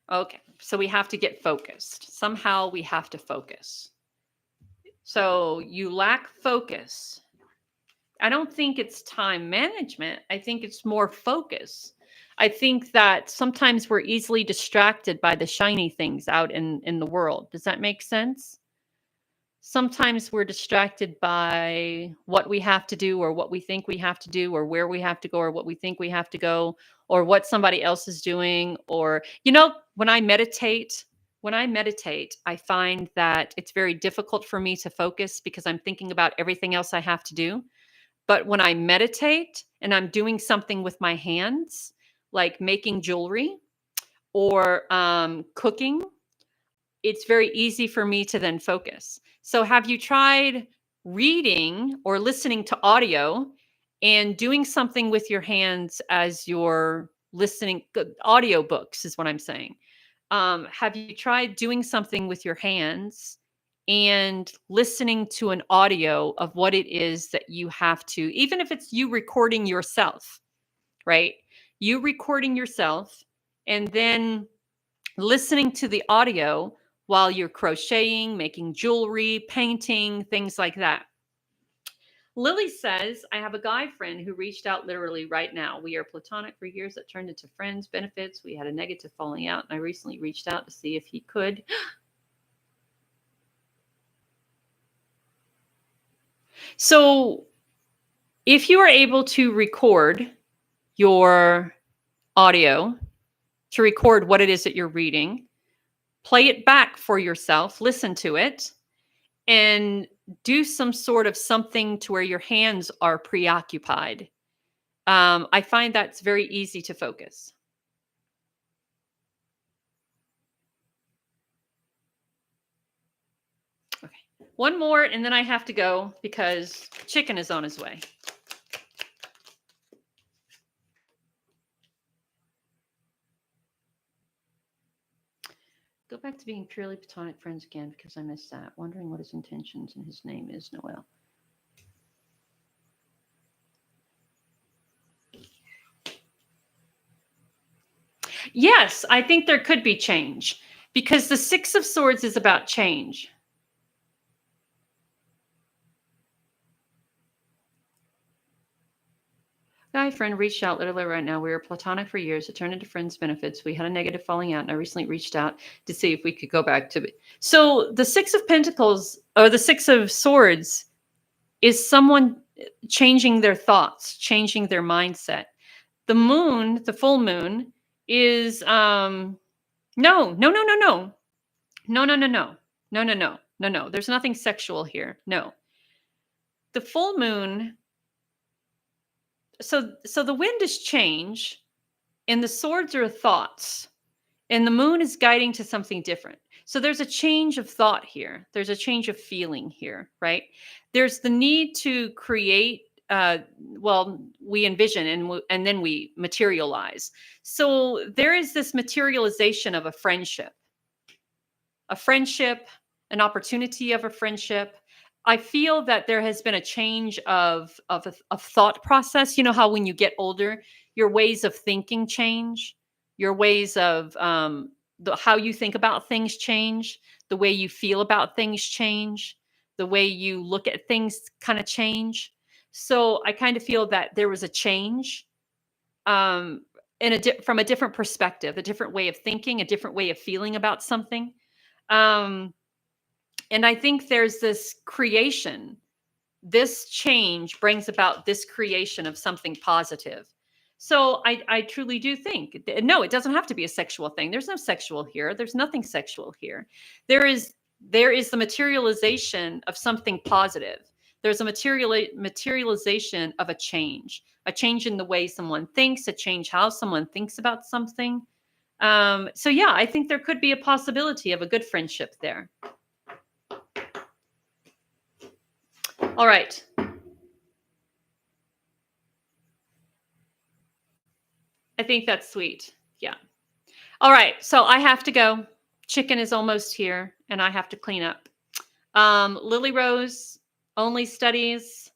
okay. So we have to get focused. Somehow we have to focus. So you lack focus. I don't think it's time management. I think it's more focus. I think that sometimes we're easily distracted by the shiny things out in the world. Does that make sense? Sometimes we're distracted by what we have to do or what we think we have to do or where we have to go or what we think we have to go or what somebody else is doing. Or, when I meditate, I find that it's very difficult for me to focus because I'm thinking about everything else I have to do. But when I meditate and I'm doing something with my hands, like making jewelry or cooking, it's very easy for me to then focus. So have you tried reading or listening to audio and doing something with your hands as you're listening? Audio books is what I'm saying. Have you tried doing something with your hands and listening to an audio of what it is that you have to, even if it's you recording yourself, right? You recording yourself and then listening to the audio while you're crocheting, making jewelry, painting, things like that. Lily says, I have a guy friend who reached out literally right now. We are platonic for years that turned into friends, benefits. We had a negative falling out, and I recently reached out to see if he could. So if you are able to record your audio, to record what it is that you're reading, play it back for yourself, listen to it, and do some sort of something to where your hands are preoccupied. I find that's very easy to focus. Okay, one more, and then I have to go because chicken is on his way. Go back to being purely platonic friends again because I missed that. Wondering what his intentions and his name is, Noel. Yes, I think there could be change because the Six of Swords is about change. Guy friend reached out literally right now. We were platonic for years. It turned into friends benefits. We had a negative falling out, and I recently reached out to see if we could go back to. So the Six of Pentacles or the Six of Swords is someone changing their thoughts, changing their mindset. The moon, the full moon, is no, no, no, no, no, no, no, no, no, no, no, no, no, no. There's nothing sexual here. No, the full moon. So the wind is change, and the swords are thoughts, and the moon is guiding to something different. So there's a change of thought here. There's a change of feeling here, right? There's the need to create. Well, we envision and then we materialize. So there is this materialization of a friendship, an opportunity of a friendship. I feel that there has been a change of thought process. You know how when you get older, your ways of thinking change, your ways of how you think about things change, the way you feel about things change, the way you look at things kind of change. So I kind of feel that there was a change um, from a different perspective, a different way of thinking, a different way of feeling about something. Um, and I think there's this creation. This change brings about this creation of something positive. So I truly do think, no, it doesn't have to be a sexual thing. There's no sexual here. There's nothing sexual here. There is the materialization of something positive. There's a materialization of a change in the way someone thinks, a change how someone thinks about something. So yeah, I think there could be a possibility of a good friendship there. All right. I think that's sweet. Yeah. All right. So I have to go. Chicken is almost here and I have to clean up. Lily Rose, Only Studies.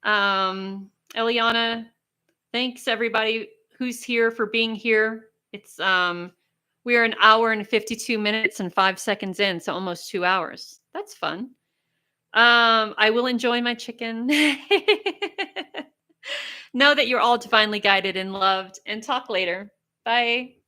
Eliana, thanks everybody who's here for being here. It's we are an hour and 52 minutes and 5 seconds in, so almost 2 hours. That's fun. I will enjoy my chicken. Know that you're all divinely guided and loved, and talk later. Bye.